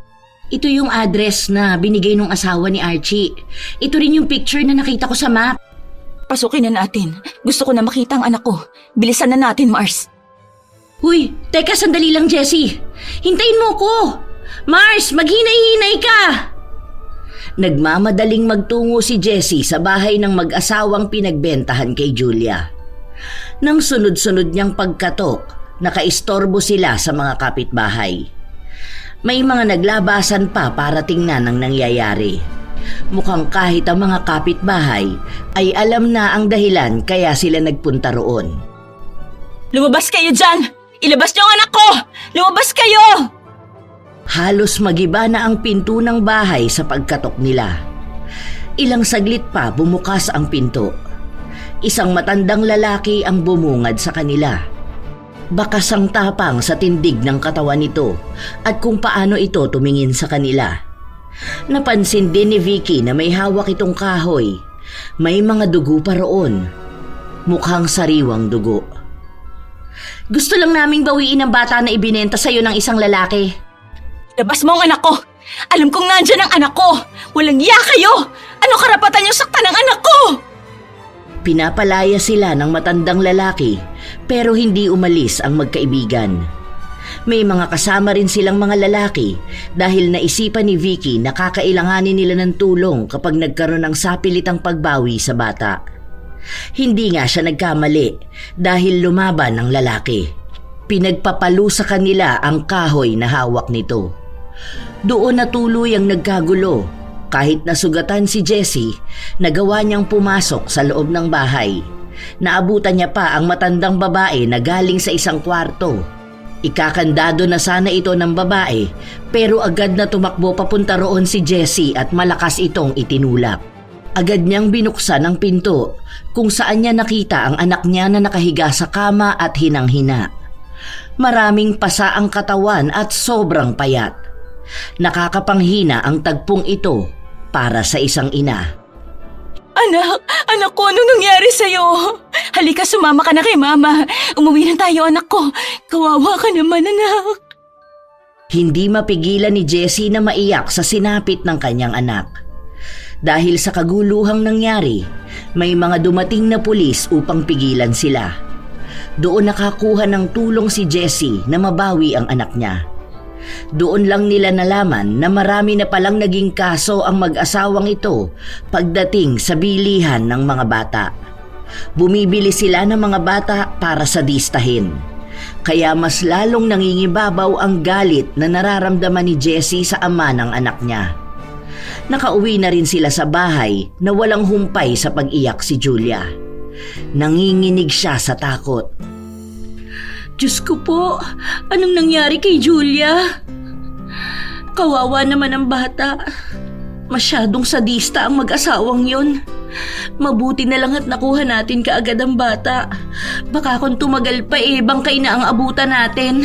Ito yung address na binigay ng asawa ni Archie. Ito rin yung picture na nakita ko sa map. Pasukin na natin. Gusto ko na makita ang anak ko. Bilisan na natin, Mars. Huy, teka sandali lang Jessie. Hintayin mo ko. Mars, maghinay-hinay ka. Nagmamadaling magtungo si Jessie sa bahay ng mag-asawang pinagbentahan kay Julia. Nang sunod-sunod niyang pagkatok, nakaistorbo sila sa mga kapitbahay. May mga naglabasan pa para tingnan ang nangyayari. Mukhang kahit ang mga kapitbahay ay alam na ang dahilan kaya sila nagpunta roon. Lumabas kayo dyan! Ilabas niyo ang anak ko! Lumabas kayo! Halos magiba na ang pinto ng bahay sa pagkatok nila. Ilang saglit pa bumukas ang pinto. Isang matandang lalaki ang bumungad sa kanila. Bakas ang tapang sa tindig ng katawan nito at kung paano ito tumingin sa kanila. Napansin din ni Vicky na may hawak itong kahoy. May mga dugo pa roon. Mukhang sariwang dugo. Gusto lang naming bawiin ang bata na ibinenta sa'yo ng isang lalaki. Labas mo ang anak ko! Alam kong nandyan ang anak ko! Walang iya kayo! Ano karapatan niyo saktan ng anak ko? Pinapalaya sila ng matandang lalaki pero hindi umalis ang magkaibigan. May mga kasama rin silang mga lalaki dahil naisipan ni Vicky na kakailanganin nila ng tulong kapag nagkaroon ng sapilitang pagbawi sa bata. Hindi nga siya nagkamali dahil lumaban ang lalaki. Pinagpapalo sa kanila ang kahoy na hawak nito. Doon na tuloy ang nagkagulo. Kahit nasugatan si Jessie, nagawa niyang pumasok sa loob ng bahay. Naabutan niya pa ang matandang babae na galing sa isang kwarto. Ikakandado na sana ito ng babae pero agad na tumakbo papunta roon si Jessie at malakas itong itinulak. Agad niyang binuksan ang pinto kung saan niya nakita ang anak niya na nakahiga sa kama at hinang-hina. Maraming pasa ang katawan at sobrang payat. Nakakapanghina ang tagpong ito para sa isang ina. Anak ko, anong nangyari sa'yo? Halika, sumama ka na kay mama. Umuwi na tayo, anak ko. Kawawa ka naman, anak. Hindi mapigilan ni Jessie na maiyak sa sinapit ng kanyang anak. Dahil sa kaguluhang nangyari, may mga dumating na pulis upang pigilan sila. Doon nakakuha ng tulong si Jessie na mabawi ang anak niya. Doon lang nila nalaman na marami na palang naging kaso ang mag-asawang ito pagdating sa bilihan ng mga bata. Bumibili sila ng mga bata para sadistahin. Kaya mas lalong nangingibabaw ang galit na nararamdaman ni Jessie sa ama ng anak niya. Nakauwi na rin sila sa bahay na walang humpay sa pag-iyak si Julia. Nanginginig siya sa takot. Diyos ko po, anong nangyari kay Julia? Kawawa naman ang bata. Masyadong sadista ang mag-asawang yun. Mabuti na lang at nakuha natin kaagad ang bata. Baka kung tumagal pa bangkay na ang abutan natin.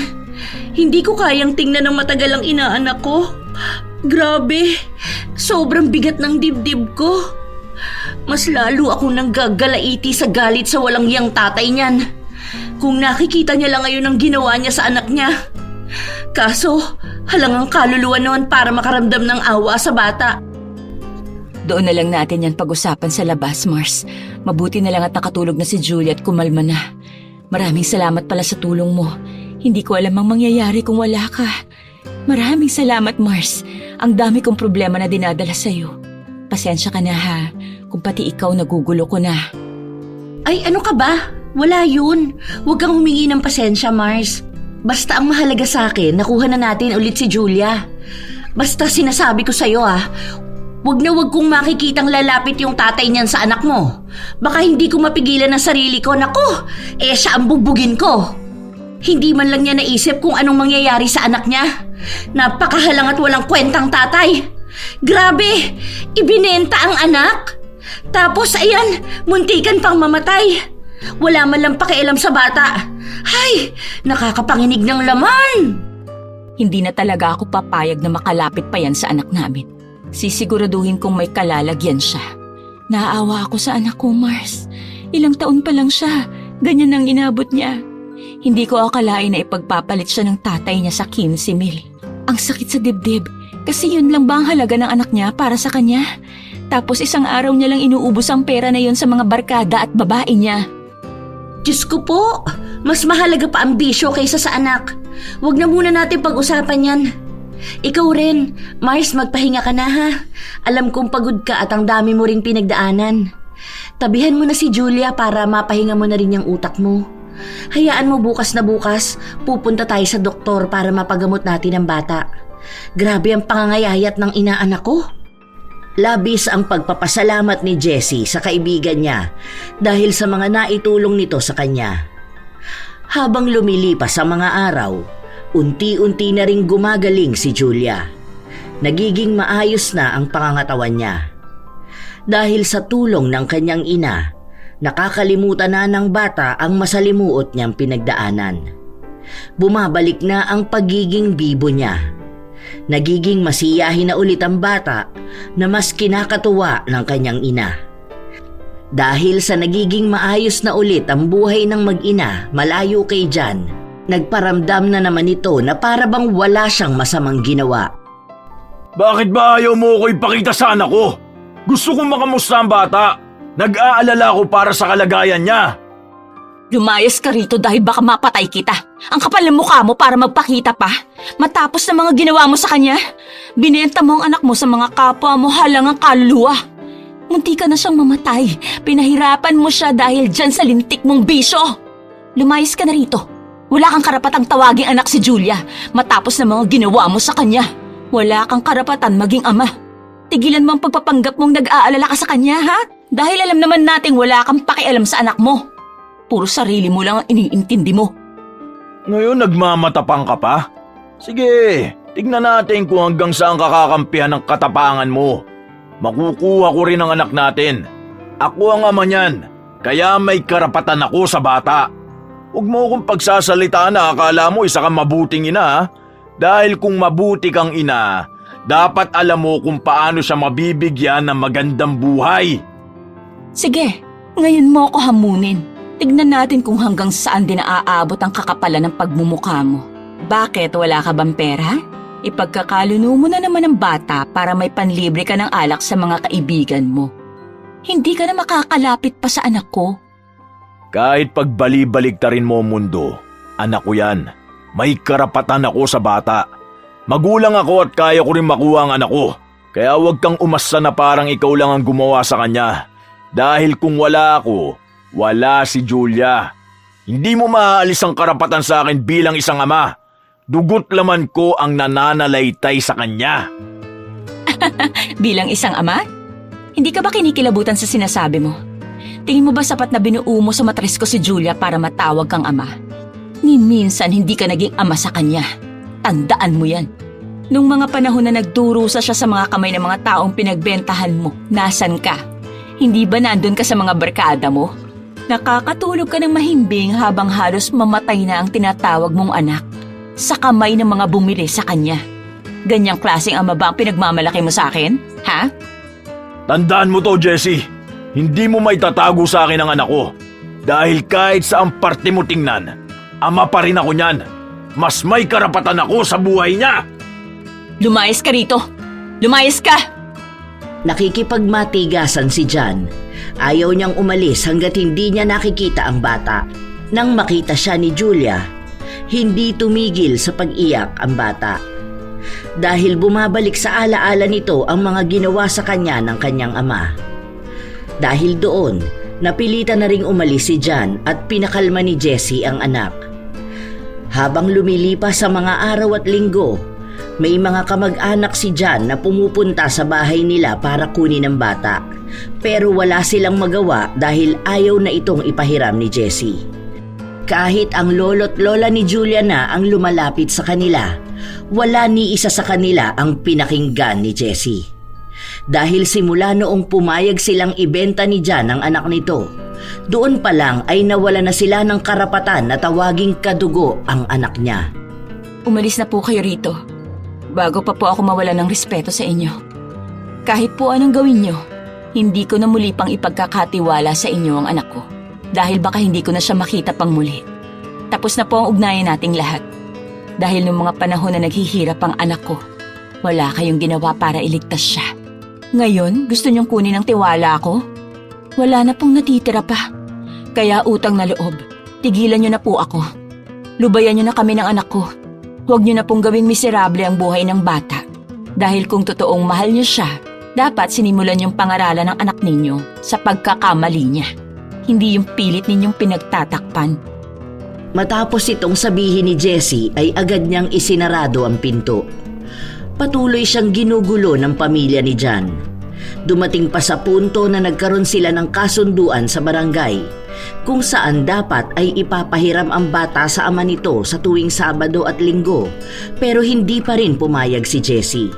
Hindi ko kayang tingnan ng matagal ang inaanak ko. Grabe, sobrang bigat ng dibdib ko. Mas lalo akong nanggagalaiti sa galit sa walang yang tatay niyan. Kung nakikita niya lang ngayon ang ginawa niya sa anak niya. Kaso, halangang kaluluwa noon para makaramdam ng awa sa bata. Doon na lang natin yan pag-usapan sa labas, Mars. Mabuti na lang at nakatulog na si Julia at kumalma na. Maraming salamat pala sa tulong mo. Hindi ko alam ang mangyayari kung wala ka. Maraming salamat, Mars. Ang dami kong problema na dinadala sa'yo. Pasensya ka na ha, kung pati ikaw nagugulo ko na. Ay, ano ka ba? Wala yun. Huwag kang humingi ng pasensya, Mars. Basta ang mahalaga sa akin, nakuha na natin ulit si Julia. Basta sinasabi ko sa'yo wag na wag kong makikitang lalapit yung tatay niyan sa anak mo. Baka hindi ko mapigilan ang sarili ko. Naku, siya ang bugbugin ko. Hindi man lang niya naisip kung anong mangyayari sa anak niya. Napakahalang at walang kwentang tatay. Grabe, ibinenta ang anak. Tapos ayan, muntikan pang mamatay. Wala man lang pakialam sa bata. Hay, nakakapanginig ng laman. Hindi na talaga ako papayag na makalapit pa yan sa anak namin. Sisiguraduhin kong may kalalagyan siya. Naaawa ako sa anak ko, Mars. Ilang taon pa lang siya. Ganyan ang inabot niya. Hindi ko akalain na ipagpapalit siya ng tatay niya sa 15,000. Ang sakit sa dibdib. Kasi yun lang ba ang halaga ng anak niya para sa kanya? Tapos isang araw niya lang inuubos ang pera na yun sa mga barkada at babae niya. Diyos ko po, Mas mahalaga pa ang bisyo kaysa sa anak. Huwag na muna natin pag-usapan yan. Ikaw rin, Mars, magpahinga ka na ha. Alam kong pagod ka at ang dami mo ring pinagdaanan. Tabihan mo na si Julia para mapahinga mo na rin yung utak mo. Hayaan mo bukas na bukas, pupunta tayo sa doktor para mapagamot natin ang bata. Grabe ang pangangayayat ng inaanak ko. Labis ang pagpapasalamat ni Jessie sa kaibigan niya dahil sa mga naitulong nito sa kanya. Habang lumilipas ang mga araw, unti-unti na ring gumagaling si Julia. Nagiging maayos na ang pangangatawan niya. Dahil sa tulong ng kanyang ina, nakakalimutan na ng bata ang masalimuot niyang pinagdaanan. Bumabalik na ang pagiging bibo niya. Nagiging masiyahin na ulit ang bata na mas kinakatuwa ng kanyang ina. Dahil sa nagiging maayos na ulit ang buhay ng mag-ina malayo kay John, nagparamdam na naman ito na para bang wala siyang masamang ginawa. Bakit ba ayaw mo ko ipakita sa anak ko? Gusto kong makamusta ang bata. Nag-aalala ko para sa kalagayan niya. Lumayas ka rito dahil baka mapatay kita. Ang kapal ng mukha mo para magpakita pa. Matapos na mga ginawa mo sa kanya, binenta mo ang anak mo sa mga kapwa mo halang ang kaluluwa. Munti ka na siyang mamatay. Pinahirapan mo siya dahil dyan sa lintik mong bisyo. Lumayas ka na rito. Wala kang karapatang tawaging anak si Julia matapos na mga ginawa mo sa kanya. Wala kang karapatan maging ama. Tigilan mo ang pagpapanggap mong nag-aalala ka sa kanya, ha? Dahil alam naman nating wala kang pakialam sa anak mo. Puro sarili mo lang ang iniintindi mo. Ngayon nagmamatapang ka pa? Sige, tignan natin kung hanggang saan kakakampihan ng katapangan mo. Makukuha ko rin ang anak natin. Ako ang ama niyan, kaya may karapatan ako sa bata. Huwag mo akong pagsasalitaan na akala mo isa kang mabuting ina, ha? Dahil kung mabuti kang ina, dapat alam mo kung paano siya mabibigyan ng magandang buhay. Sige, ngayon mo ako hamunin. Tignan natin kung hanggang saan din naaabot ang kakapalan ng pagmumukha mo. Bakit, wala ka bang pera? Ipagkakaluno mo na naman ang bata para may panlibre ka ng alak sa mga kaibigan mo. Hindi ka na makakalapit pa sa anak ko. Kahit pagbali-baliktarin mo ang mundo, anak ko yan. May karapatan ako sa bata. Magulang ako at kaya ko rin makuha ang anak ko. Kaya huwag kang umasa na parang ikaw lang ang gumawa sa kanya. Dahil kung wala ako, wala si Julia. Hindi mo maaalis ang karapatan sa akin bilang isang ama. Dugot laman ko ang nananalaytay sa kanya. Bilang isang ama? Hindi ka ba kinikilabutan sa sinasabi mo? Tingin mo ba sapat na binuo mo sa matres ko si Julia para matawag kang ama? Ni minsan hindi ka naging ama sa kanya. Tandaan mo yan. Nung mga panahon na nagdurusa siya sa mga kamay ng mga taong pinagbentahan mo, nasan ka? Hindi ba nandun ka sa mga barkada mo? Nakakatulog ka ng mahimbing habang halos mamatay na ang tinatawag mong anak sa kamay ng mga bumili sa kanya. Ganyang klaseng ama ba ang pinagmamalaki mo sa akin? Ha? Tandaan mo to, Jessie. Hindi mo maitatago sa akin ang anak ko. Dahil kahit saang parte mo tingnan, ama pa rin ako niyan. Mas may karapatan ako sa buhay niya. Lumayas ka rito! Lumayas ka! Nakikipagmatigasan si John. Ayaw niyang umalis hanggat hindi niya nakikita ang bata. Nang makita siya ni Julia, hindi tumigil sa pag-iyak ang bata. Dahil bumabalik sa alaala nito ang mga ginawa sa kanya ng kanyang ama. Dahil doon, napilitan na ring umalis si John at pinakalma ni Jessie ang anak. Habang lumilipas sa mga araw at linggo, may mga kamag-anak si John na pumupunta sa bahay nila para kunin ang bata. Pero wala silang magawa dahil ayaw na itong ipahiram ni Jessie. Kahit ang lolo't lola ni Julia na ang lumalapit sa kanila, wala ni isa sa kanila ang pinakinggan ni Jessie. Dahil simula noong pumayag silang ibenta ni John ang anak nito, doon pa lang ay nawala na sila ng karapatan na tawaging kadugo ang anak niya. Umalis na po kayo rito, bago pa po ako mawala ng respeto sa inyo. Kahit po anong gawin nyo, hindi ko na muli pang ipagkakatiwala sa inyo ang anak ko. Dahil baka hindi ko na siya makita pang muli. Tapos na po ang ugnayan nating lahat. Dahil nung mga panahon na naghihirap ang anak ko, wala kayong ginawa para iligtas siya. Ngayon, gusto niyong kunin ang tiwala ko? Wala na pong natitira pa. Kaya utang na loob, tigilan niyo na po ako. Lubayan niyo na kami ng anak ko. Huwag niyo na pong gawing miserable ang buhay ng bata. Dahil kung totoong mahal niyo siya, dapat sinimulan yung pangaralan ng anak ninyo sa pagkakamali niya. Hindi yung pilit ninyong pinagtatakpan. Matapos itong sabihin ni Jessie ay agad niyang isinarado ang pinto. Patuloy siyang ginugulo ng pamilya ni John. Dumating pa sa punto na nagkaroon sila ng kasunduan sa barangay kung saan dapat ay ipapahiram ang bata sa ama nito sa tuwing Sabado at Linggo, pero hindi pa rin pumayag si Jessie.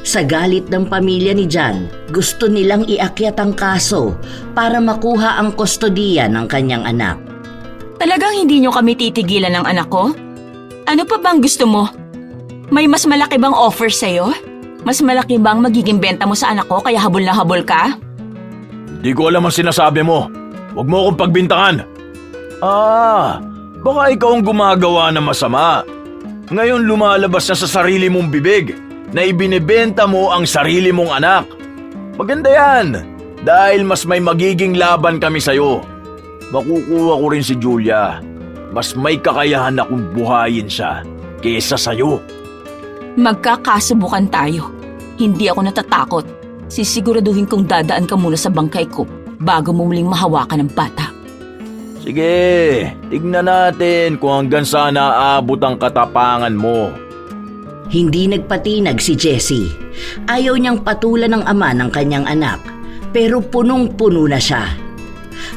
Sa galit ng pamilya ni John, gusto nilang iakyat ang kaso para makuha ang kustodiya ng kanyang anak. Talagang hindi niyo kami titigilan ng anak ko? Ano pa bang gusto mo? May mas malaki bang offer sa'yo? Mas malaki bang magiging benta mo sa anak ko kaya habol na habol ka? Di ko alam ang sinasabi mo. Huwag mo akong pagbintangan. Baka ikaw ang gumagawa ng masama. Ngayon lumalabas na sa sarili mong bibig na ibinebenta mo ang sarili mong anak. Maganda yan, dahil mas may magiging laban kami sa'yo. Makukuha ko rin si Julia. Mas may kakayahan akong buhayin siya kaysa sa'yo. Magkakasubukan tayo. Hindi ako natatakot. Sisiguraduhin kong dadaan ka muna sa bangkay ko bago mo muling mahawakan ng bata. Sige, tignan natin kung hanggang saan aabot ang katapangan mo. Hindi nagpatinag si Jessie. Ayaw niyang patulan ng ama ng kanyang anak, pero punong-puno na siya.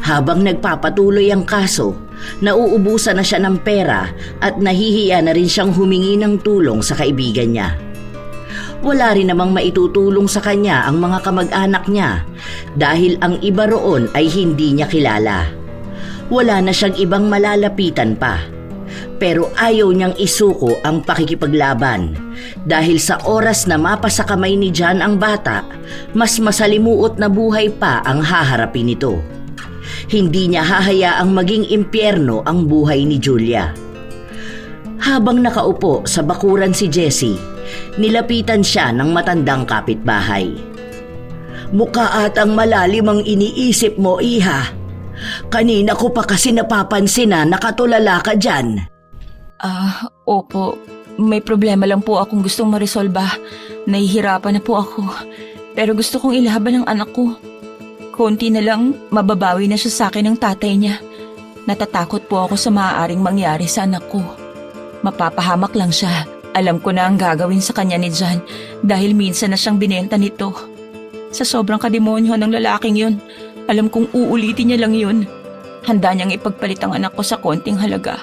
Habang nagpapatuloy ang kaso, nauubusan na siya ng pera at nahihiya na rin siyang humingi ng tulong sa kaibigan niya. Wala rin namang maitutulong sa kanya ang mga kamag-anak niya dahil ang iba roon ay hindi niya kilala. Wala na siyang ibang malalapitan pa. Pero ayaw niyang isuko ang pakikipaglaban dahil sa oras na mapasa kamay ni John ang bata, mas masalimuot na buhay pa ang haharapin nito. Hindi niya hahayaang maging impyerno ang buhay ni Julia. Habang nakaupo sa bakuran si Jessie, nilapitan siya ng matandang kapitbahay. Mukha atang malalim ang iniisip mo, iha. Kanina ko pa kasi napapansin na nakatulala ka dyan. Opo. May problema lang po akong gustong maresolba. Nahihirapan na po ako. Pero gusto kong ilaban ang anak ko. Konti na lang, mababawi na siya sa akin ng tatay niya. Natatakot po ako sa maaaring mangyari sa anak ko. Mapapahamak lang siya. Alam ko na ang gagawin sa kanya ni John dahil minsan na siyang binenta nito. Sa sobrang kademonyo ng lalaking yun, alam kong uulitin niya lang yun. Handa niyang ipagpalit ang anak ko sa konting halaga.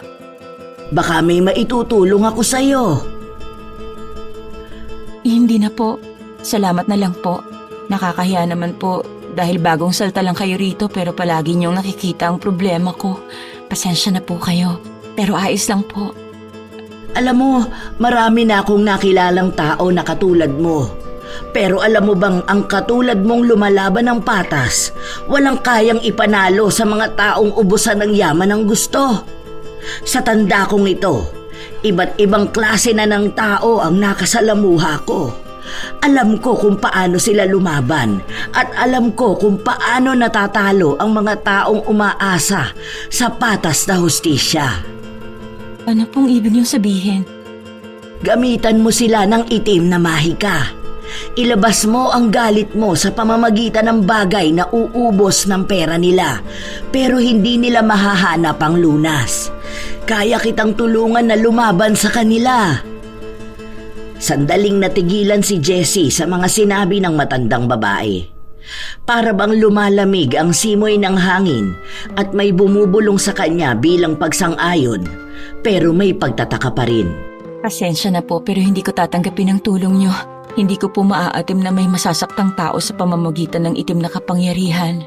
Baka may maitutulong ako sa'yo. Hindi na po. Salamat na lang po. Nakakahiya naman po dahil bagong salta lang kayo rito pero palagi niyong nakikita ang problema ko. Pasensya na po kayo. Pero ayos lang po. Alam mo, marami na akong nakilalang tao na katulad mo. Pero alam mo bang ang katulad mong lumalaban ng patas, walang kayang ipanalo sa mga taong ubusan ng yaman ng gusto. Sa tanda kong ito, iba't ibang klase na ng tao ang nakasalamuha ko. Alam ko kung paano sila lumaban at alam ko kung paano natatalo ang mga taong umaasa sa patas na hustisya. Ano pong ibig niyong sabihin? Gamitan mo sila ng itim na mahika. Ilabas mo ang galit mo sa pamamagitan ng bagay na uubos ng pera nila pero hindi nila mahahanap ang lunas. Kaya kitang tulungan na lumaban sa kanila. Sandaling natigilan si Jessie sa mga sinabi ng matandang babae. Para bang lumalamig ang simoy ng hangin at may bumubulong sa kanya bilang pagsang-ayon, pero may pagtataka pa rin. Pasensya na po pero hindi ko tatanggapin ang tulong niyo. Hindi ko po maaatim na may masasaktang tao sa pamamagitan ng itim na kapangyarihan.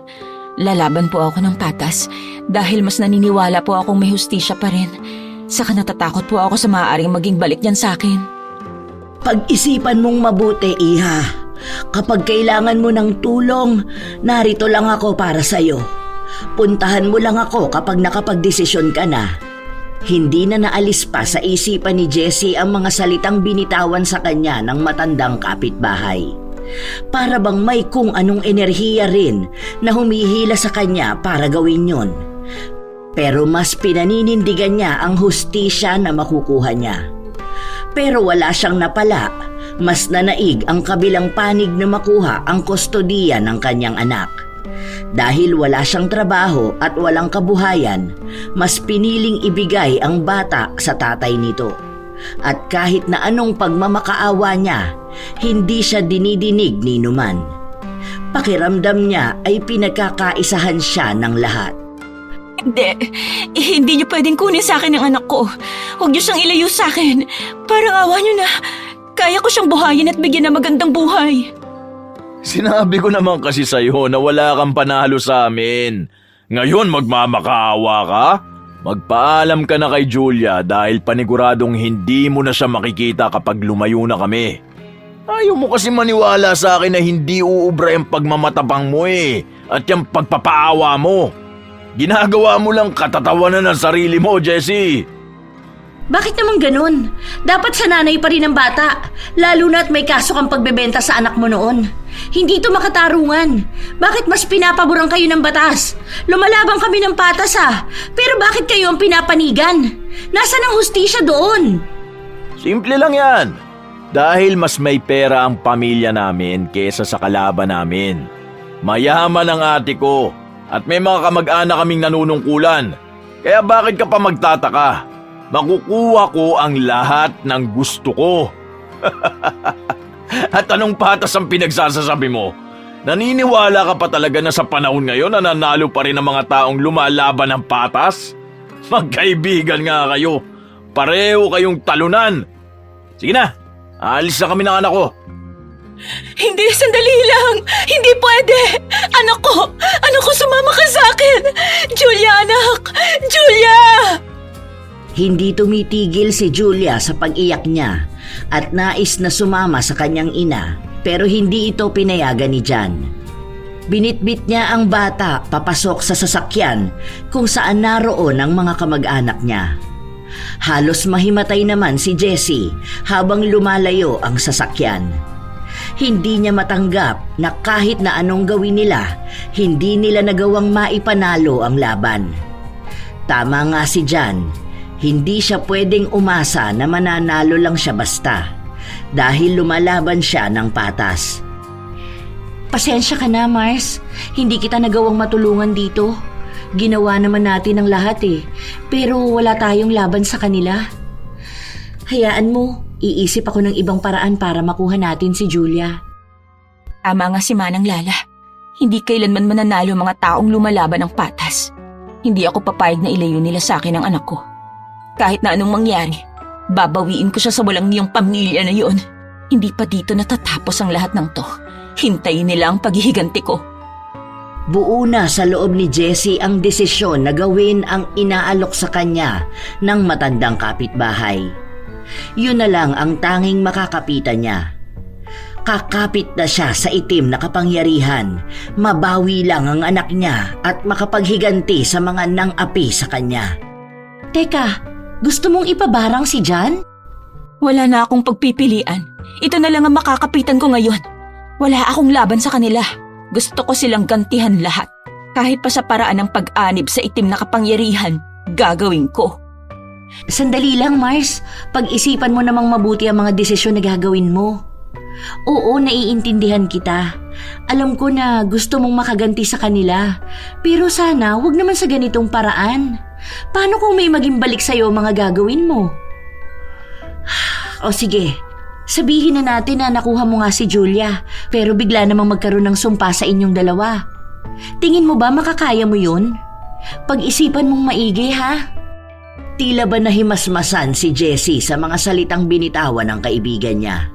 Lalaban po ako ng patas dahil mas naniniwala po akong may hustisya pa rin. Saka natatakot po ako sa maaaring maging balik niyan sa akin. Pag-isipan mong mabuti, iha. Kapag kailangan mo ng tulong, narito lang ako para sa'yo. Puntahan mo lang ako kapag nakapagdesisyon ka na. Hindi na naalis pa sa isipan ni Jessie ang mga salitang binitawan sa kanya ng matandang kapitbahay. Para bang may kung anong enerhiya rin na humihila sa kanya para gawin yon. Pero mas pinaninindigan niya ang hustisya na makukuha niya. Pero wala siyang napala, mas nanaig ang kabilang panig na makuha ang kustodiya ng kanyang anak. Dahil wala siyang trabaho at walang kabuhayan, mas piniling ibigay ang bata sa tatay nito. At kahit na anong pagmamakaawa niya, hindi siya dinidinig ni Numan. Pakiramdam niya ay pinagkakaisahan siya ng lahat. Hindi niyo pwedeng kunin sa akin ang anak ko. Huwag niyo siyang ilayo sa akin. Parang awa niyo na. Kaya ko siyang buhayin at bigyan ng magandang buhay. Sinabi ko naman kasi sa'yo na wala kang panalo sa amin. Ngayon magmamakaawa ka? Magpaalam ka na kay Julia dahil paniguradong hindi mo na siya makikita kapag lumayo na kami. Ayaw mo kasi maniwala sa akin na hindi uubra yung pagmamatabang mo at yung pagpapaawa mo. Ginagawa mo lang katatawanan ng sarili mo, Jessie. Bakit naman ganun? Dapat sa nanay pa rin ang bata, lalo na at may kaso kang pagbebenta sa anak mo noon. Hindi ito makatarungan. Bakit mas pinapaboran kayo ng batas? Lumalabang kami ng patas pero bakit kayo ang pinapanigan? Nasaan ang hustisya doon? Simple lang yan. Dahil mas may pera ang pamilya namin kesa sa kalaban namin. Mayaman ang ate ko. At may mga kamag-anak kaming nanunungkulan. Kaya bakit ka pa magtataka? Makukuha ko ang lahat ng gusto ko. At anong patas ang pinagsasasabi mo? Naniniwala ka pa talaga na sa panahon ngayon na nanalo pa rin ang mga taong lumalaban ng patas? Magkaibigan nga kayo. Pareho kayong talunan. Sige na, aalis na kami ng anak ko. Hindi, sandali lang. Hindi pwede. Anak ko, sumama ka sa akin. Julia, anak. Julia! Hindi tumitigil si Julia sa pag-iyak niya at nais na sumama sa kanyang ina pero hindi ito pinayagan ni Jan. Binitbit niya ang bata papasok sa sasakyan kung saan naroon ang mga kamag-anak niya. Halos mahimatay naman si Jessie habang lumalayo ang sasakyan. Hindi niya matanggap na kahit na anong gawin nila, hindi nila nagawang maipanalo ang laban. Tama nga si Jan, hindi siya pwedeng umasa na mananalo lang siya basta dahil lumalaban siya ng patas. Pasensya ka na, Mars. Hindi kita nagawang matulungan dito. Ginawa naman natin ang lahat pero wala tayong laban sa kanila. Hayaan mo, iisip ako ng ibang paraan para makuha natin si Julia. Tama nga si Manang Lala. Hindi kailanman mananalo ang mga taong lumalaban ng patas. Hindi ako papayag na ilayo nila sa akin ang anak ko. Kahit na anong mangyari, babawiin ko siya sa walang niyang pamilya na yun. Hindi pa dito natatapos ang lahat ng to. Hintayin nila ang paghihiganti ko. Buo na sa loob ni Jessie ang desisyon na gawin ang inaalok sa kanya ng matandang kapitbahay. Yun na lang ang tanging makakapitan niya. Kakapit na siya sa itim na kapangyarihan, mabawi lang ang anak niya at makapaghiganti sa mga nang-api sa kanya. Teka, gusto mong ipabarang si Jan? Wala na akong pagpipilian. Ito na lang ang makakapitan ko ngayon. Wala akong laban sa kanila. Gusto ko silang gantihan lahat. Kahit pa sa paraan ng pag-anib sa itim na kapangyarihan, gagawin ko. Sandali lang, Mars. Pag-isipan mo namang mabuti ang mga desisyon na gagawin mo. Oo, naiintindihan kita. Alam ko na gusto mong makaganti sa kanila. Pero sana, wag naman sa ganitong paraan. Paano kung may maging balik sa'yo mga gagawin mo? O sige, sabihin na natin na nakuha mo nga si Julia, pero bigla namang magkaroon ng sumpa sa inyong dalawa. Tingin mo ba makakaya mo yun? Pag-isipan mong maigi, ha? Tila ba nahimasmasan si Jessie sa mga salitang binitawan ng kaibigan niya.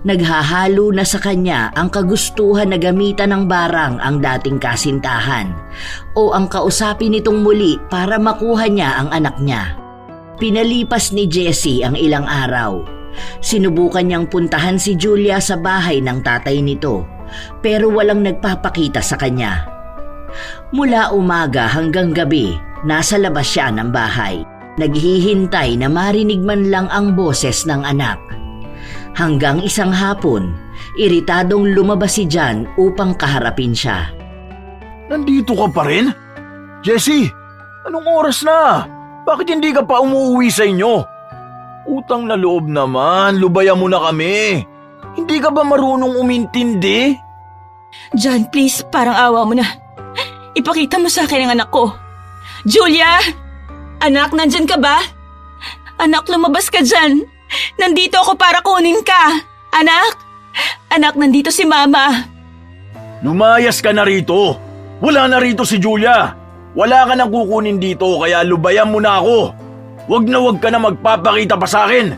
Naghahalo na sa kanya ang kagustuhan na gamitan ng barang ang dating kasintahan o ang kausapin nitong muli para makuha niya ang anak niya. Pinalipas ni Jessie ang ilang araw. Sinubukan niyang puntahan si Julia sa bahay ng tatay nito pero walang nagpapakita sa kanya. Mula umaga hanggang gabi, nasa labas siya ng bahay. Naghihintay na marinig man lang ang boses ng anak. Hanggang isang hapon, iritadong lumabas si Jan upang kaharapin siya. Nandito ka pa rin? Jessie, Anong oras na? Bakit hindi ka pa umuwi sa inyo? Utang na loob naman, lubayan mo na kami. Hindi ka ba marunong umintindi? John, please, parang awa mo na. Ipakita mo sa akin ang anak ko. Julia! Anak, nandyan ka ba? Anak, lumabas ka dyan. Nandito ako para kunin ka. Anak! Anak, nandito si Mama. Lumayas ka na rito. Wala na rito si Julia. Wala ka nang kukunin dito kaya lubayan mo na ako. Wag ka na magpapakita pa sa akin.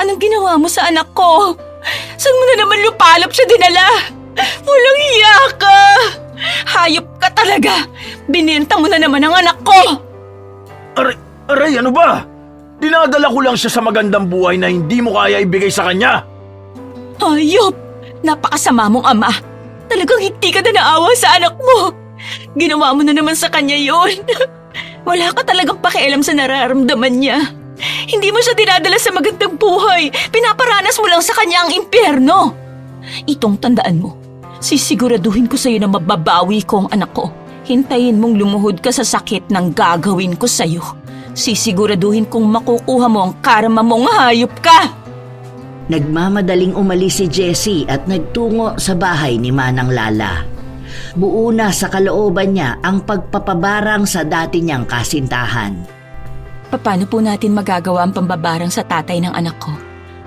Anong ginawa mo sa anak ko? Saan mo na naman lupalop siya dinala? Walang hiya ka! Hayop ka talaga! Binenta mo na naman ang anak ko! Aray, ano ba? Dinadala ko lang siya sa magandang buhay na hindi mo kaya ibigay sa kanya. Hayop! Napakasama mong ama! Talagang hindi ka na naawa sa anak mo! Ginawa mo na naman sa kanya yun! Wala ka talagang pakialam sa nararamdaman niya. Hindi mo siya dinadala sa magandang buhay. Pinaparanas mo lang sa kanya ang impyerno. Itong tandaan mo, sisiguraduhin ko sa'yo na mababawi ko ang anak ko. Hintayin mong lumuhod ka sa sakit ng gagawin ko sa'yo. Sisiguraduhin kong makukuha mo ang karma mong hayop ka. Nagmamadaling umalis si Jessie at nagtungo sa bahay ni Manang Lala. Buo na sa kalooban niya ang pagpapabarang sa dati niyang kasintahan. Paano po natin magagawa ang pambabarang sa tatay ng anak ko?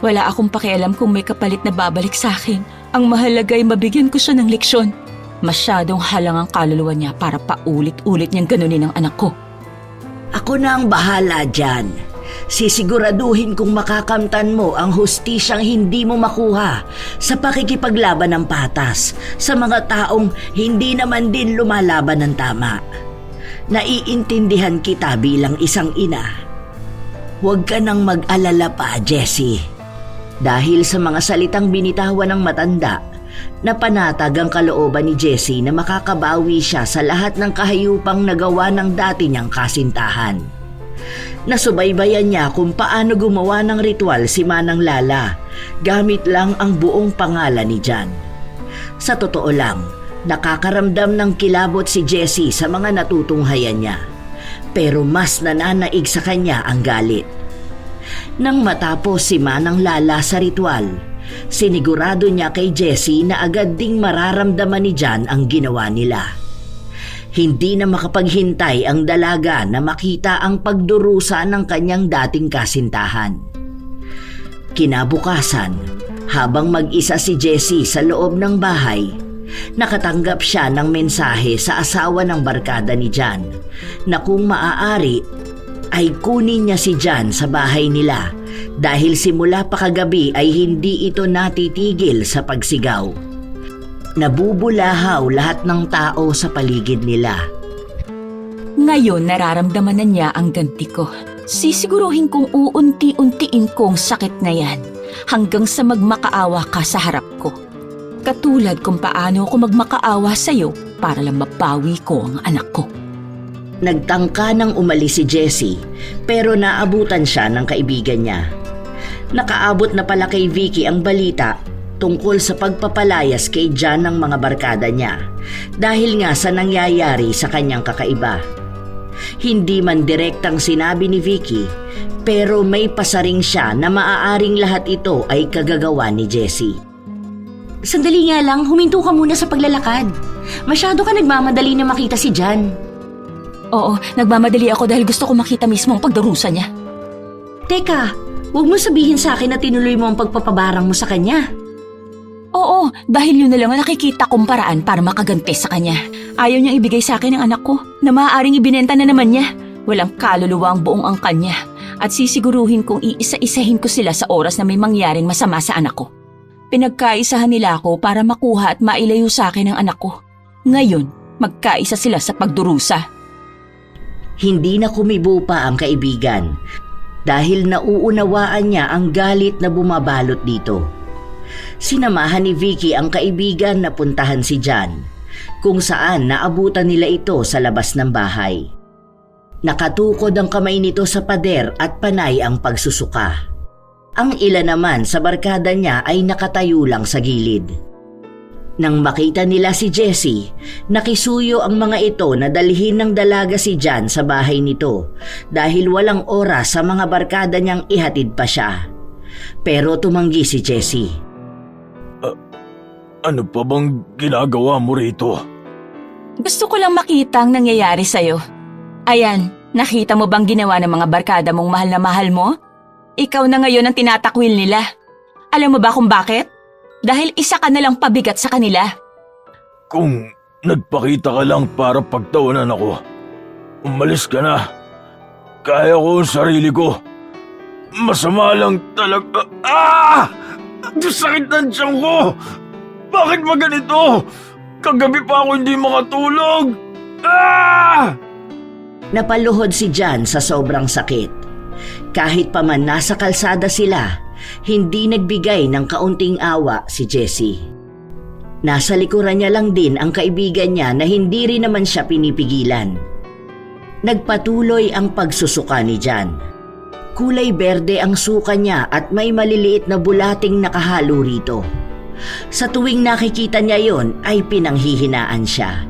Wala akong pakialam kung may kapalit na babalik sa akin. Ang mahalaga ay mabigyan ko siya ng leksyon. Masyadong halang ang kaluluwa niya para paulit-ulit niyang ganunin ang anak ko. Ako na ang bahala dyan. Sisiguraduhin kong makakamtan mo ang hustisyang hindi mo makuha sa pakikipaglaban ng patas sa mga taong hindi naman din lumalaban ng tama. Naiintindihan kita bilang isang ina. Huwag ka nang mag-alala pa, Jessie. Dahil sa mga salitang binitawan ng matanda, napanatag ang kalooban ni Jessie na makakabawi siya sa lahat ng kahayupang nagawa ng dati niyang kasintahan. Nasubaybayan niya kung paano gumawa ng ritual si Manang Lala gamit lang ang buong pangalan ni John. Sa totoo lang, nakakaramdam ng kilabot si Jessie sa mga natutunghayan niya, pero mas nananaig sa kanya ang galit. Nang matapos si Manang Lala sa ritual, sinigurado niya kay Jessie na agad ding mararamdaman ni John ang ginawa nila. Hindi na makapaghintay ang dalaga na makita ang pagdurusa ng kanyang dating kasintahan. Kinabukasan, habang mag-isa si Jessie sa loob ng bahay, nakatanggap siya ng mensahe sa asawa ng barkada ni John na kung maaari ay kunin niya si John sa bahay nila dahil simula pa kagabi ay hindi ito natitigil sa pagsigaw. Nabubulahaw lahat ng tao sa paligid nila. Ngayon nararamdaman na niya ang ganti ko. Sisiguruhin kong uunti-untiin kong sakit na yan hanggang sa magmakaawa ka sa harap ko. Katulad kung paano ako magmakaawa sa'yo para lang mapawi ko ang anak ko. Nagtangka nang umalis si Jessie pero naabutan siya ng kaibigan niya. Nakaabot na pala kay Vicky ang balita tungkol sa pagpapalayas kay John ng mga barkada niya dahil nga sa nangyayari sa kanyang kakaiba. Hindi man direktang sinabi ni Vicky pero may pasaring siya na maaaring lahat ito ay kagagawa ni Jessie. Sandali nga lang, huminto ka muna sa paglalakad. Masyado ka nagmamadali na makita si John. Oo, nagmamadali ako dahil gusto ko makita mismo ang pagdarusa niya. Teka, huwag mo sabihin sa akin na tinuloy mo ang pagpapabarang mo sa kanya. Oo, dahil yun na lang ang nakikita kong paraan para makaganti sa kanya. Ayaw niyang ibigay sa akin ang anak ko na maaaring ibinenta na naman niya. Walang kaluluwa ang buong angkan niya at sisiguruhin kong iisa-isahin ko sila sa oras na may mangyaring masama sa anak ko. Pinagkaisahan nila ako para makuha at mailayo sa akin ang anak ko. Ngayon, magkaisa sila sa pagdurusa. Hindi na kumibo pa ang kaibigan dahil nauunawaan niya ang galit na bumabalot dito. Sinamahan ni Vicky ang kaibigan na puntahan si John, kung saan naabutan nila ito sa labas ng bahay. Nakatukod ang kamay nito sa pader at panay ang pagsusuka. Ang ilan naman sa barkada niya ay nakatayo lang sa gilid. Nang makita nila si Jessie, nakisuyo ang mga ito na dalhin ng dalaga si John sa bahay nito dahil walang oras sa mga barkada niyang ihatid pa siya. Pero tumanggi si Jessie. Ano pa bang ginagawa mo rito? Gusto ko lang makita ang nangyayari sa'yo. Ayan, nakita mo bang ginawa ng mga barkada mong mahal na mahal mo? Ikaw na ngayon ang tinatakwil nila. Alam mo ba kung bakit? Dahil isa ka na lang pabigat sa kanila. Kung nagpakita ka lang para pagtawanan ako, umalis ka na. Kaya ko ang sarili ko. Masama lang talaga. Sakit ng tiyan ko! Bakit ba ganito? Kagabi pa ako hindi makatulog. Napaluhod si John sa sobrang sakit. Kahit pa man nasa kalsada sila, hindi nagbigay ng kaunting awa si Jessie. Nasa likuran niya lang din ang kaibigan niya na hindi rin naman siya pinipigilan. Nagpatuloy ang pagsusuka ni John. Kulay berde ang suka niya at may maliliit na bulating nakahalo rito. Sa tuwing nakikita niya yon ay pinanghihinaan siya.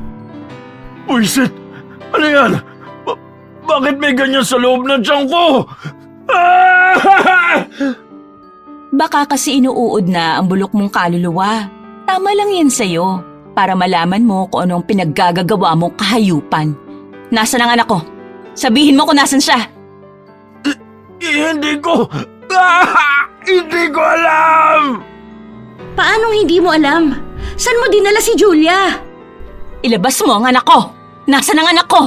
Buisit! Ano yan? Bakit may ganyan sa loob ng tiyan ko? Baka kasi inuuod na ang bulok mong kaluluwa. Tama lang yan sa'yo para malaman mo kung anong pinaggagawa mong kahayupan. Nasaan ang anak ko? Sabihin mo kung nasan siya. Hindi ko... Hindi ko alam! Paanong hindi mo alam? Saan mo dinala si Julia? Ilabas mo ang anak ko! Nasaan ang anak ko?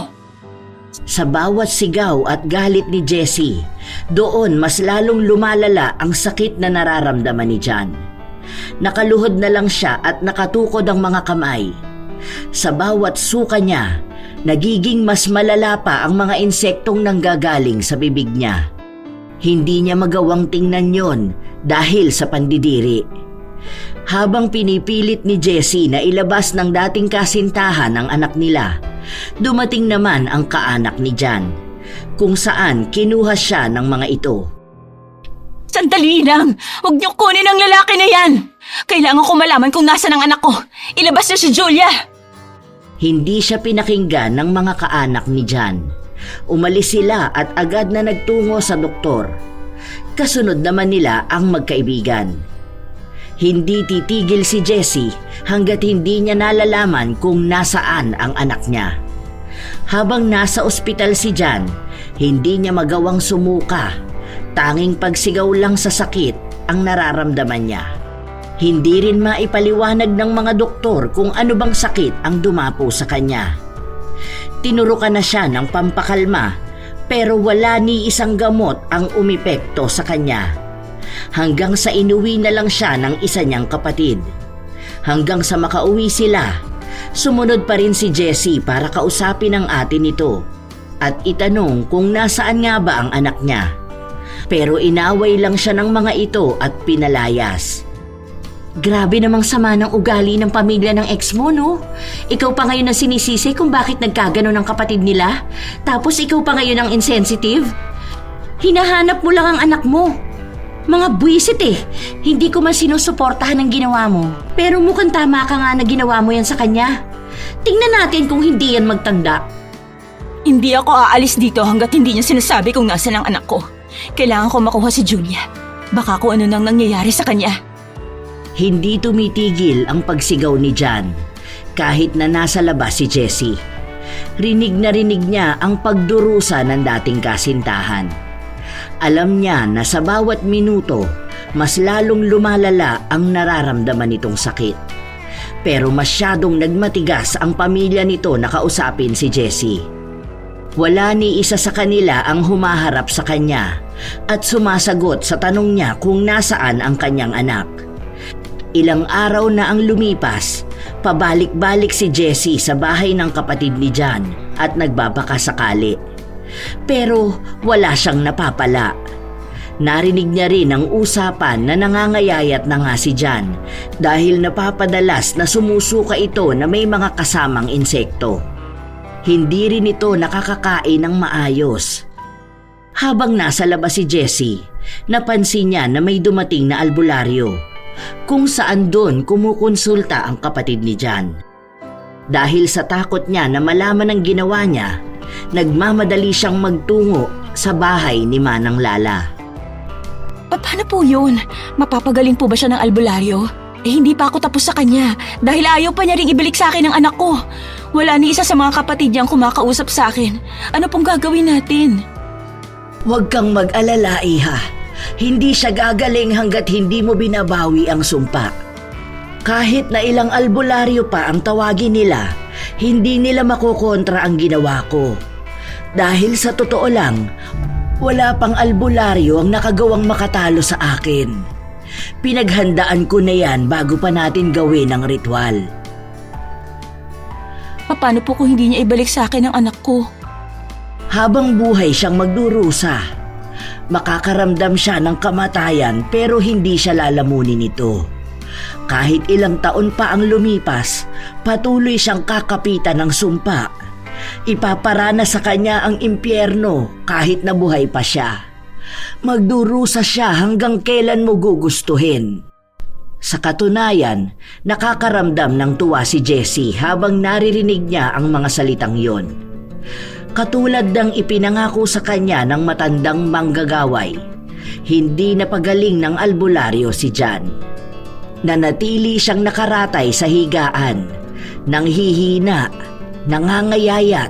Sa bawat sigaw at galit ni Jessie, doon mas lalong lumalala ang sakit na nararamdaman ni John. Nakaluhod na lang siya at nakatukod ang mga kamay. Sa bawat suka niya, nagiging mas malala pa ang mga insektong nanggagaling sa bibig niya. Hindi niya magawang tingnan yon dahil sa pandidiri. Habang pinipilit ni Jessie na ilabas ng dating kasintahan ang anak nila, dumating naman ang kaanak ni John, kung saan kinuha siya ng mga ito. Sandali lang! Huwag niyo kunin ang lalaki na yan! Kailangan ko malaman kung nasaan ang anak ko! Ilabas niyo si Julia! Hindi siya pinakinggan ng mga kaanak ni John. Umalis sila at agad na nagtungo sa doktor. Kasunod naman nila ang magkaibigan. Hindi titigil si Jessie hanggat hindi niya nalalaman kung nasaan ang anak niya. Habang nasa ospital si John, hindi niya magawang sumuka. Tanging pagsigaw lang sa sakit ang nararamdaman niya. Hindi rin maipaliwanag ng mga doktor kung ano bang sakit ang dumapo sa kanya. Tinurukan na siya ng pampakalma pero wala ni isang gamot ang umepekto sa kanya. Hanggang sa inuwi na lang siya ng isa niyang kapatid. Hanggang sa makauwi sila, sumunod pa rin si Jessie para kausapin ang ate nito at itanong kung nasaan nga ba ang anak niya. Pero inaway lang siya ng mga ito at pinalayas. Grabe namang sama ng ugali ng pamilya ng ex mo, no? Ikaw pa ngayon ang sinisisi kung bakit nagkaganon ang kapatid nila. Tapos ikaw pa ngayon ang insensitive. Hinahanap mo lang ang anak mo. Mga buwisit eh. Hindi ko man sinusuportahan ang ginawa mo. Pero mukhang tama ka nga na ginawa mo yan sa kanya. Tingnan natin kung hindi yan magtanda. Hindi ako aalis dito hanggat hindi niya sinasabi kung nasaan ang anak ko. Kailangan ko makuha si Julia. Baka kung ano nang nangyayari sa kanya. Hindi tumitigil ang pagsigaw ni John kahit na nasa labas si Jessie. Rinig na rinig niya ang pagdurusa ng dating kasintahan. Alam niya na sa bawat minuto, mas lalong lumalala ang nararamdaman nitong sakit. Pero masyadong nagmatigas ang pamilya nito na kausapin si Jessie. Wala ni isa sa kanila ang humaharap sa kanya at sumasagot sa tanong niya kung nasaan ang kanyang anak. Ilang araw na ang lumipas, pabalik-balik si Jessie sa bahay ng kapatid ni John at nagbabakasakali. Pero wala siyang napapala. Narinig niya rin ang usapan na nangangayayat na nga si John dahil napapadalas na sumusuka ito na may mga kasamang insekto. Hindi rin ito nakakakain ng maayos. Habang nasa labas si Jessie, napansin niya na may dumating na albularyo. kung saan doon kumukonsulta ang kapatid ni Jan. Dahil sa takot niya na malaman ang ginawa niya, nagmamadali siyang magtungo sa bahay ni Manang Lala. Paano po yun? Mapapagaling po ba siya ng albularyo? Hindi pa ako tapos sa kanya dahil ayaw pa niya ring ibalik sa akin ang anak ko. Wala ni isa sa mga kapatid niyang kumakausap sa akin. Ano pong gagawin natin? Huwag kang mag-alala, Iha. Hindi siya gagaling hanggat hindi mo binabawi ang sumpa. Kahit na ilang albularyo pa ang tawagin nila, hindi nila makokontra ang ginawa ko. Dahil sa totoo lang, wala pang albularyo ang nakagawang makatalo sa akin. Pinaghandaan ko na yan bago pa natin gawin ang ritual. Paano po kung hindi niya ibalik sa akin ang anak ko? Habang buhay siyang magdurusa, makakaramdam siya ng kamatayan pero hindi siya lalamunin ito. Kahit ilang taon pa ang lumipas, patuloy siyang kakapitan ng sumpa. Ipaparana sa kanya ang impyerno kahit na buhay pa siya. Magdurusa siya hanggang kailan mo gugustuhin. Sa katunayan, nakakaramdam ng tuwa si Jessie habang naririnig niya ang mga salitang yon. Katulad ng ipinangako sa kanya ng matandang manggagaway, hindi napagaling ng albularyo si Jan. Nanatili siyang nakaratay sa higaan, nanghihina, nangangayayat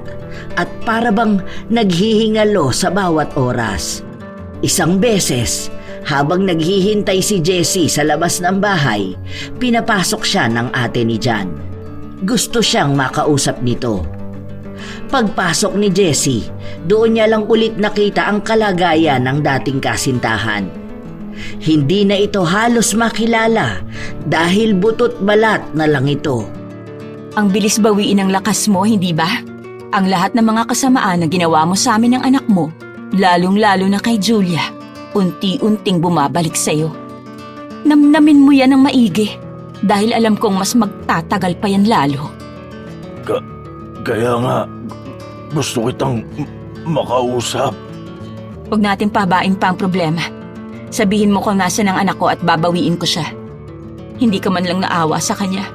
at parabang naghihingalo sa bawat oras. Isang beses, habang naghihintay si Jessie sa labas ng bahay, pinapasok siya ng ate ni Jan. Gusto siyang makausap nito. Pagpasok ni Jessie, doon niya lang ulit nakita ang kalagayan ng dating kasintahan. Hindi na ito halos makilala dahil butot balat na lang ito. Ang bilis bawiin ng lakas mo, hindi ba? Ang lahat ng mga kasamaan na ginawa mo sa amin ng anak mo, lalong-lalo na kay Julia, unti-unting bumabalik sa'yo. Namnamin mo yan ng maigi dahil alam kong mas magtatagal pa yan lalo. Kaya nga, gusto kitang makausap. Huwag natin pabain pa ang problema. Sabihin mo kung nasa ng anak ko at babawiin ko siya. Hindi ka man lang naawa sa kanya.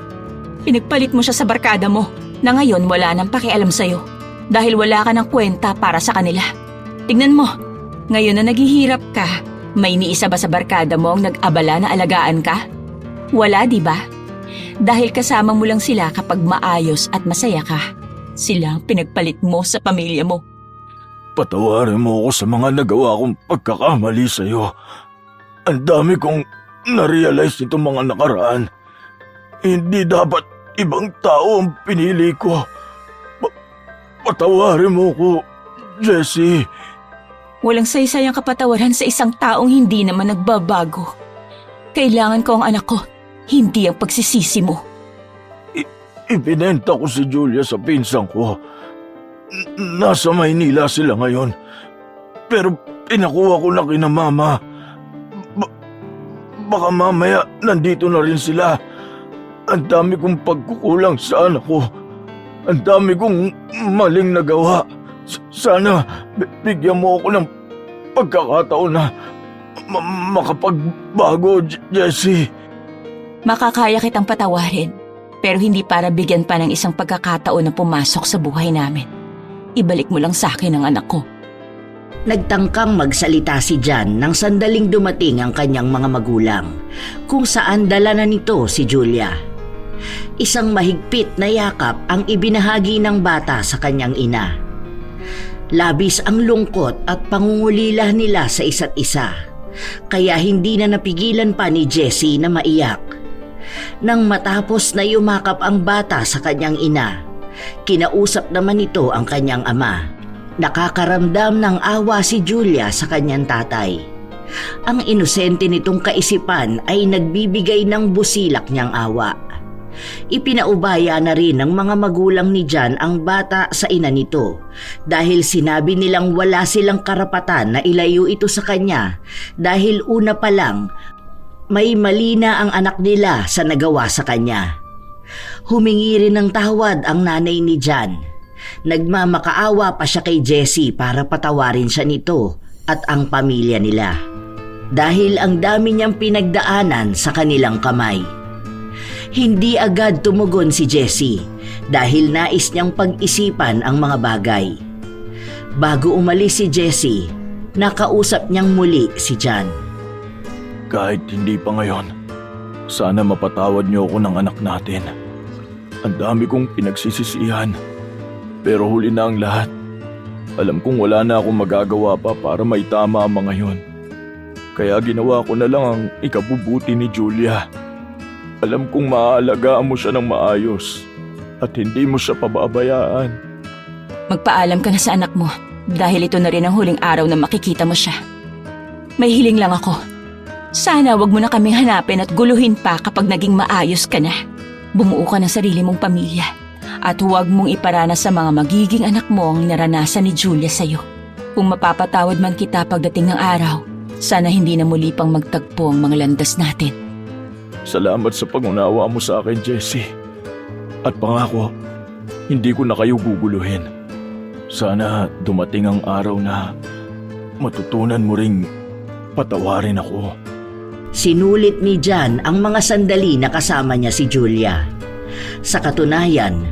Pinagpalit mo siya sa barkada mo na ngayon wala nang pakialam sa'yo dahil wala ka ng kwenta para sa kanila. Tignan mo, ngayon na naghihirap ka, may iniisa ba sa barkada mo ang nag-abala na alagaan ka? Wala, di ba? Dahil kasama mo lang sila kapag maayos at masaya ka. Sila ang pinagpalit mo sa pamilya mo. Patawarin mo ako sa mga nagawa kong pagkakamali sa'yo. Ang dami kong na-realize nitong mga nakaraan. Hindi dapat ibang tao ang pinili ko. Patawarin mo ko, Jessie. Walang saysay ang kapatawaran sa isang taong hindi naman nagbabago. Kailangan ko ang anak ko, hindi ang pagsisisi mo. Ibinenta ko si Julia sa pinsang ko. Nasa Maynila sila ngayon. Pero pinakuha ko na kina mama. Baka mamaya nandito na rin sila. Ang dami kong pagkukulang sa anak ko. Ang dami kong maling nagawa. Sana bigyan mo ako ng pagkakataon na makapagbago, Jessie. Makakaya kitang patawarin, pero hindi para bigyan pa ng isang pagkakataon na pumasok sa buhay namin. Ibalik mo lang sa akin ang anak ko. Nagtangkang magsalita si Jan nang sandaling dumating ang kanyang mga magulang, kung saan dala na nito si Julia. Isang mahigpit na yakap ang ibinahagi ng bata sa kanyang ina. Labis ang lungkot at pangungulila nila sa isa't isa, kaya hindi na napigilan pa ni Jessie na maiyak. Nang matapos na yumakap ang bata sa kanyang ina, kinausap naman ito ang kanyang ama. Nakakaramdam ng awa si Julia sa kanyang tatay. Ang inosente nitong kaisipan ay nagbibigay ng busilak niyang awa. Ipinaubaya na rin ng mga magulang ni Jan ang bata sa ina nito dahil sinabi nilang wala silang karapatan na ilayo ito sa kanya dahil una pa lang may mali na ang anak nila sa nagawa sa kanya. Humingi rin ng tawad ang nanay ni Jan. Nagmamakaawa pa siya kay Jessie para patawarin siya nito at ang pamilya nila. dahil ang dami niyang pinagdaanan sa kanilang kamay. Hindi agad tumugon si Jessie dahil nais niyang pag-isipan ang mga bagay. Bago umalis si Jessie, nakausap niyang muli si John. Kahit hindi pa ngayon, sana mapatawad niyo ako ng anak natin. Ang dami kong pinagsisisihan, pero huli na ang lahat. Alam kong wala na akong magagawa pa para maitama ang mga yun. Kaya ginawa ko na lang ang ikabubuti ni Julia. Alam kong maaalagaan mo siya ng maayos at hindi mo siya pababayaan. Magpaalam ka na sa anak mo dahil ito na rin ang huling araw na makikita mo siya. May hiling lang ako. Sana wag mo na kaming hanapin at guluhin pa kapag naging maayos ka na. Bumuo ka ng sarili mong pamilya at huwag mong iparanas sa mga magiging anak mo ang naranasan ni Julia sa'yo. Kung mapapatawad man kita pagdating ng araw, sana hindi na muli pang magtagpo ang mga landas natin. Salamat sa pangunawa mo sa akin, Jessie. At pangako, hindi ko na kayo guguluhin. Sana dumating ang araw na matutunan mo ring patawarin ako. Sinulit ni John ang mga sandali na kasama niya si Julia. Sa katunayan,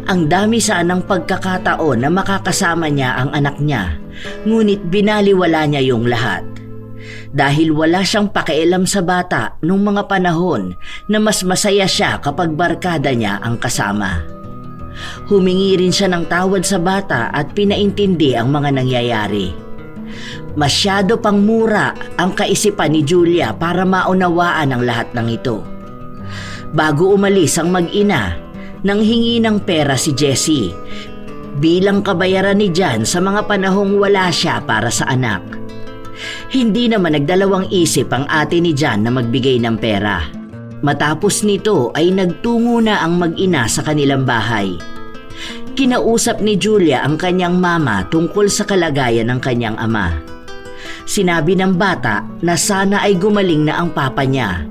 ang dami sanang pagkakataon na makakasama niya ang anak niya, ngunit binaliwala niya yung lahat. Dahil wala siyang pakialam sa bata nung mga panahon na mas masaya siya kapag barkada niya ang kasama. Humingi rin siya ng tawad sa bata at pinaintindi ang mga nangyayari. Masyado pang mura ang kaisipan ni Julia para maunawaan ang lahat ng ito. Bago umalis ang mag-ina, nanghingi ng pera si Jessie bilang kabayaran ni John sa mga panahong wala siya para sa anak. Hindi naman nagdalawang isip ang ate ni John na magbigay ng pera. Matapos nito ay nagtungo na ang mag-ina sa kanilang bahay. Kinausap ni Julia ang kanyang mama tungkol sa kalagayan ng kanyang ama. Sinabi ng bata na sana ay gumaling na ang papa niya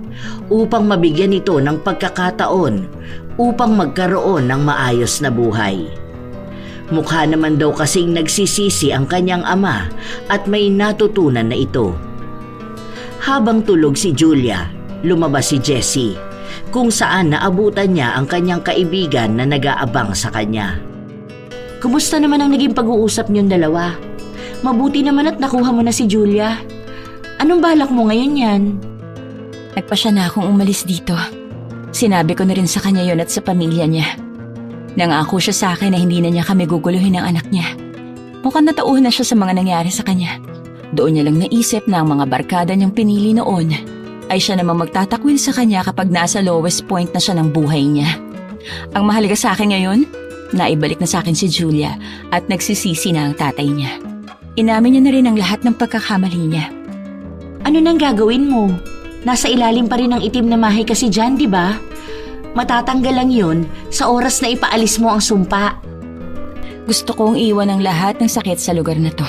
upang mabigyan ito ng pagkakataon upang magkaroon ng maayos na buhay. Mukha naman daw kasing nagsisisi ang kanyang ama at may natutunan na ito. Habang tulog si Julia, lumabas si Jessie kung saan naabutan niya ang kanyang kaibigan na nag-aabang sa kanya. Kumusta naman ang naging pag-uusap niyong dalawa? Mabuti naman at nakuha mo na si Julia. Anong balak mo ngayon yan? Nagpasya na akong umalis dito. Sinabi ko na rin sa kanya yon at sa pamilya niya. Nangako siya sa akin na hindi na niya kami guguluhin ng anak niya. Mukhang natauhan na siya sa mga nangyari sa kanya. Doon niya lang naisip na ang mga barkada niyang pinili noon ay siya namang magtatakwil sa kanya kapag nasa lowest point na siya ng buhay niya. Ang mahalaga sa akin ngayon, naibalik na sa akin si Julia at nagsisisi na ang tatay niya. Inamin niya na rin ang lahat ng pagkakamali niya. Ano nang gagawin mo? Nasa ilalim pa rin ng itim na mahika si John, di ba? Matatanggal lang yun sa oras na ipaalis mo ang sumpa. Gusto kong iwan ang lahat ng sakit sa lugar na to.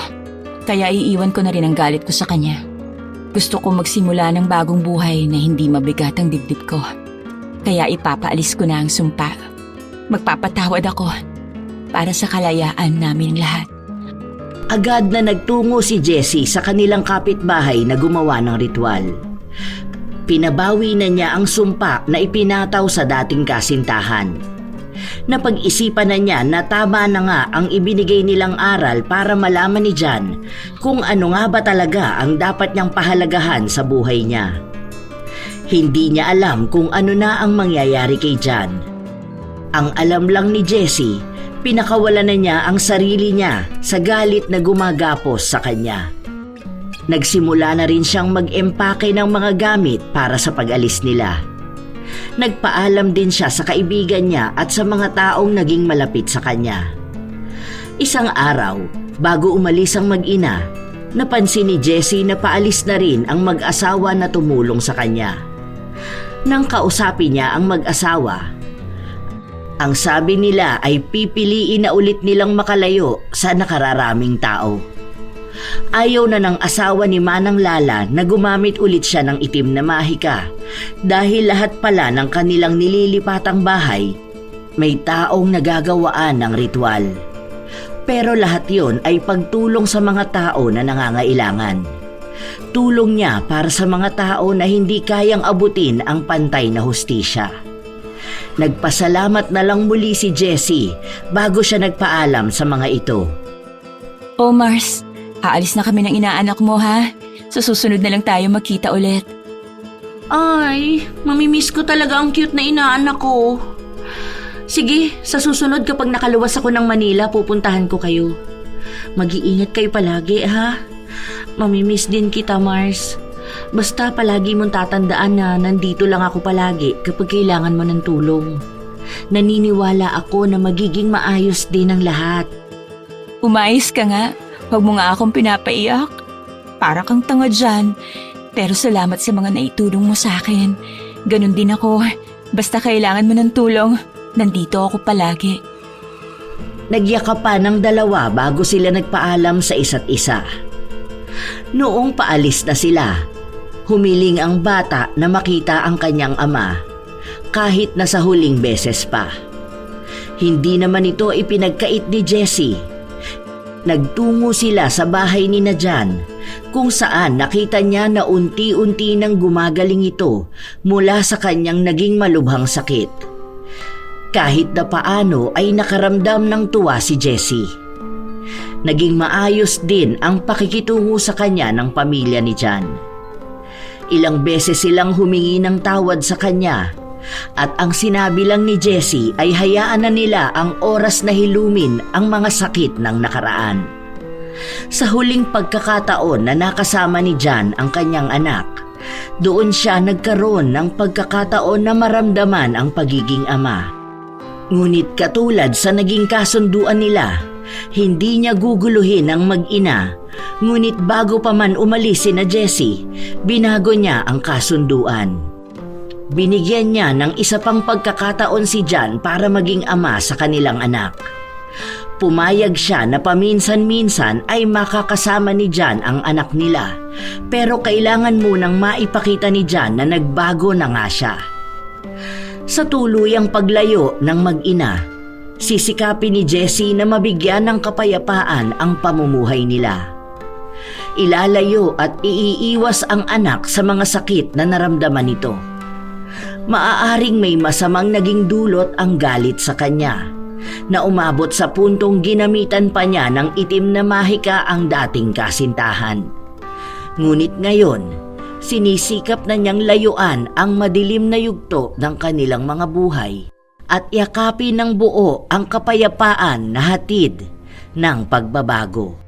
Kaya iiwan ko na rin ang galit ko sa kanya. Gusto kong magsimula ng bagong buhay na hindi mabigat ang dibdib ko. Kaya ipapaalis ko na ang sumpa. Magpapatawad ako para sa kalayaan namin lahat. Agad na nagtungo si Jessie sa kanilang kapitbahay na gumawa ng ritual. Pinabawi na niya ang sumpa na ipinataw sa dating kasintahan. Napag-isipan na niya na tama na nga ang ibinigay nilang aral para malaman ni John kung ano nga ba talaga ang dapat niyang pahalagahan sa buhay niya. Hindi niya alam kung ano na ang mangyayari kay John. Ang alam lang ni Jessie, pinakawalan na niya ang sarili niya sa galit na gumagapos sa kanya. Nagsimula na rin siyang mag-empake ng mga gamit para sa pag-alis nila. Nagpaalam din siya sa kaibigan niya at sa mga taong naging malapit sa kanya. Isang araw, bago umalis ang mag-ina, napansin ni Jessie na paalis na rin ang mag-asawa na tumulong sa kanya. Nang kausapin niya ang mag-asawa, ang sabi nila ay pipiliin na ulit nilang makalayo sa nakararaming tao. Ayaw na ng asawa ni Manang Lala na gumamit ulit siya ng itim na mahika dahil lahat pala ng kanilang nililipatang bahay may taong nagagawaan ng ritual. Pero lahat yon ay pagtulong sa mga tao na nangangailangan. Tulong niya para sa mga tao na hindi kayang abutin ang pantay na hustisya. Nagpasalamat na lang muli si Jessie bago siya nagpaalam sa mga ito. Oh Mars, aalis na kami ng inaanak mo ha. Sa susunod na lang tayo magkita ulit. Ay, mamimiss ko talaga ang cute na inaanak ko. Sige, sa susunod kapag nakaluwas ako ng Manila, pupuntahan ko kayo. Mag-iingat kayo palagi, ha? Mamimiss din kita, Mars. Basta palagi mong tatandaan na nandito lang ako palagi kapag kailangan mo ng tulong. Naniniwala ako na magiging maayos din ang lahat. Umayos ka nga. Huwag mo nga akong pinapaiyak. Para kang tanga dyan. Pero salamat sa mga naitulong mo sa akin. Ganon din ako. Basta kailangan mo ng tulong, nandito ako palagi. Nagyakapan ng dalawa bago sila nagpaalam sa isa't isa. Noong paalis na sila, humiling ang bata na makita ang kanyang ama, kahit na sa huling beses pa. Hindi naman ito ipinagkait ni Jessie. Nagtungo sila sa bahay ni Jan, kung saan nakita niya na unti-unti nang gumagaling ito mula sa kanyang naging malubhang sakit. Kahit na paano ay nakaramdam ng tuwa si Jessie. Naging maayos din ang pakikitungo sa kanya ng pamilya ni Jan. Ilang beses silang humingi ng tawad sa kanya at ang sinabi lang ni Jessie ay hayaan na nila ang oras na hilumin ang mga sakit ng nakaraan. Sa huling pagkakataon na nakasama ni Jan ang kanyang anak, doon siya nagkaroon ng pagkakataon na maramdaman ang pagiging ama. Ngunit katulad sa naging kasunduan nila, hindi niya guguluhin ang mag-ina. Ngunit bago pa man umalis si Jessie, binago niya ang kasunduan. Binigyan niya ng isa pang pagkakataon si Jan para maging ama sa kanilang anak. Pumayag siya na paminsan-minsan ay makakasama ni Jan ang anak nila, pero kailangan munang maipakita ni Jan na nagbago na nga siya. Sa tuluyang paglayo ng mag-ina, sisikapin ni Jessie na mabigyan ng kapayapaan ang pamumuhay nila. Ilalayo at iiiwas ang anak sa mga sakit na naramdaman nito. Maaaring may masamang naging dulot ang galit sa kanya, na umabot sa puntong ginamitan pa niya ng itim na mahika ang dating kasintahan. Ngunit ngayon, sinisikap na niyang layuan ang madilim na yugto ng kanilang mga buhay at yakapin ng buo ang kapayapaan na hatid ng pagbabago.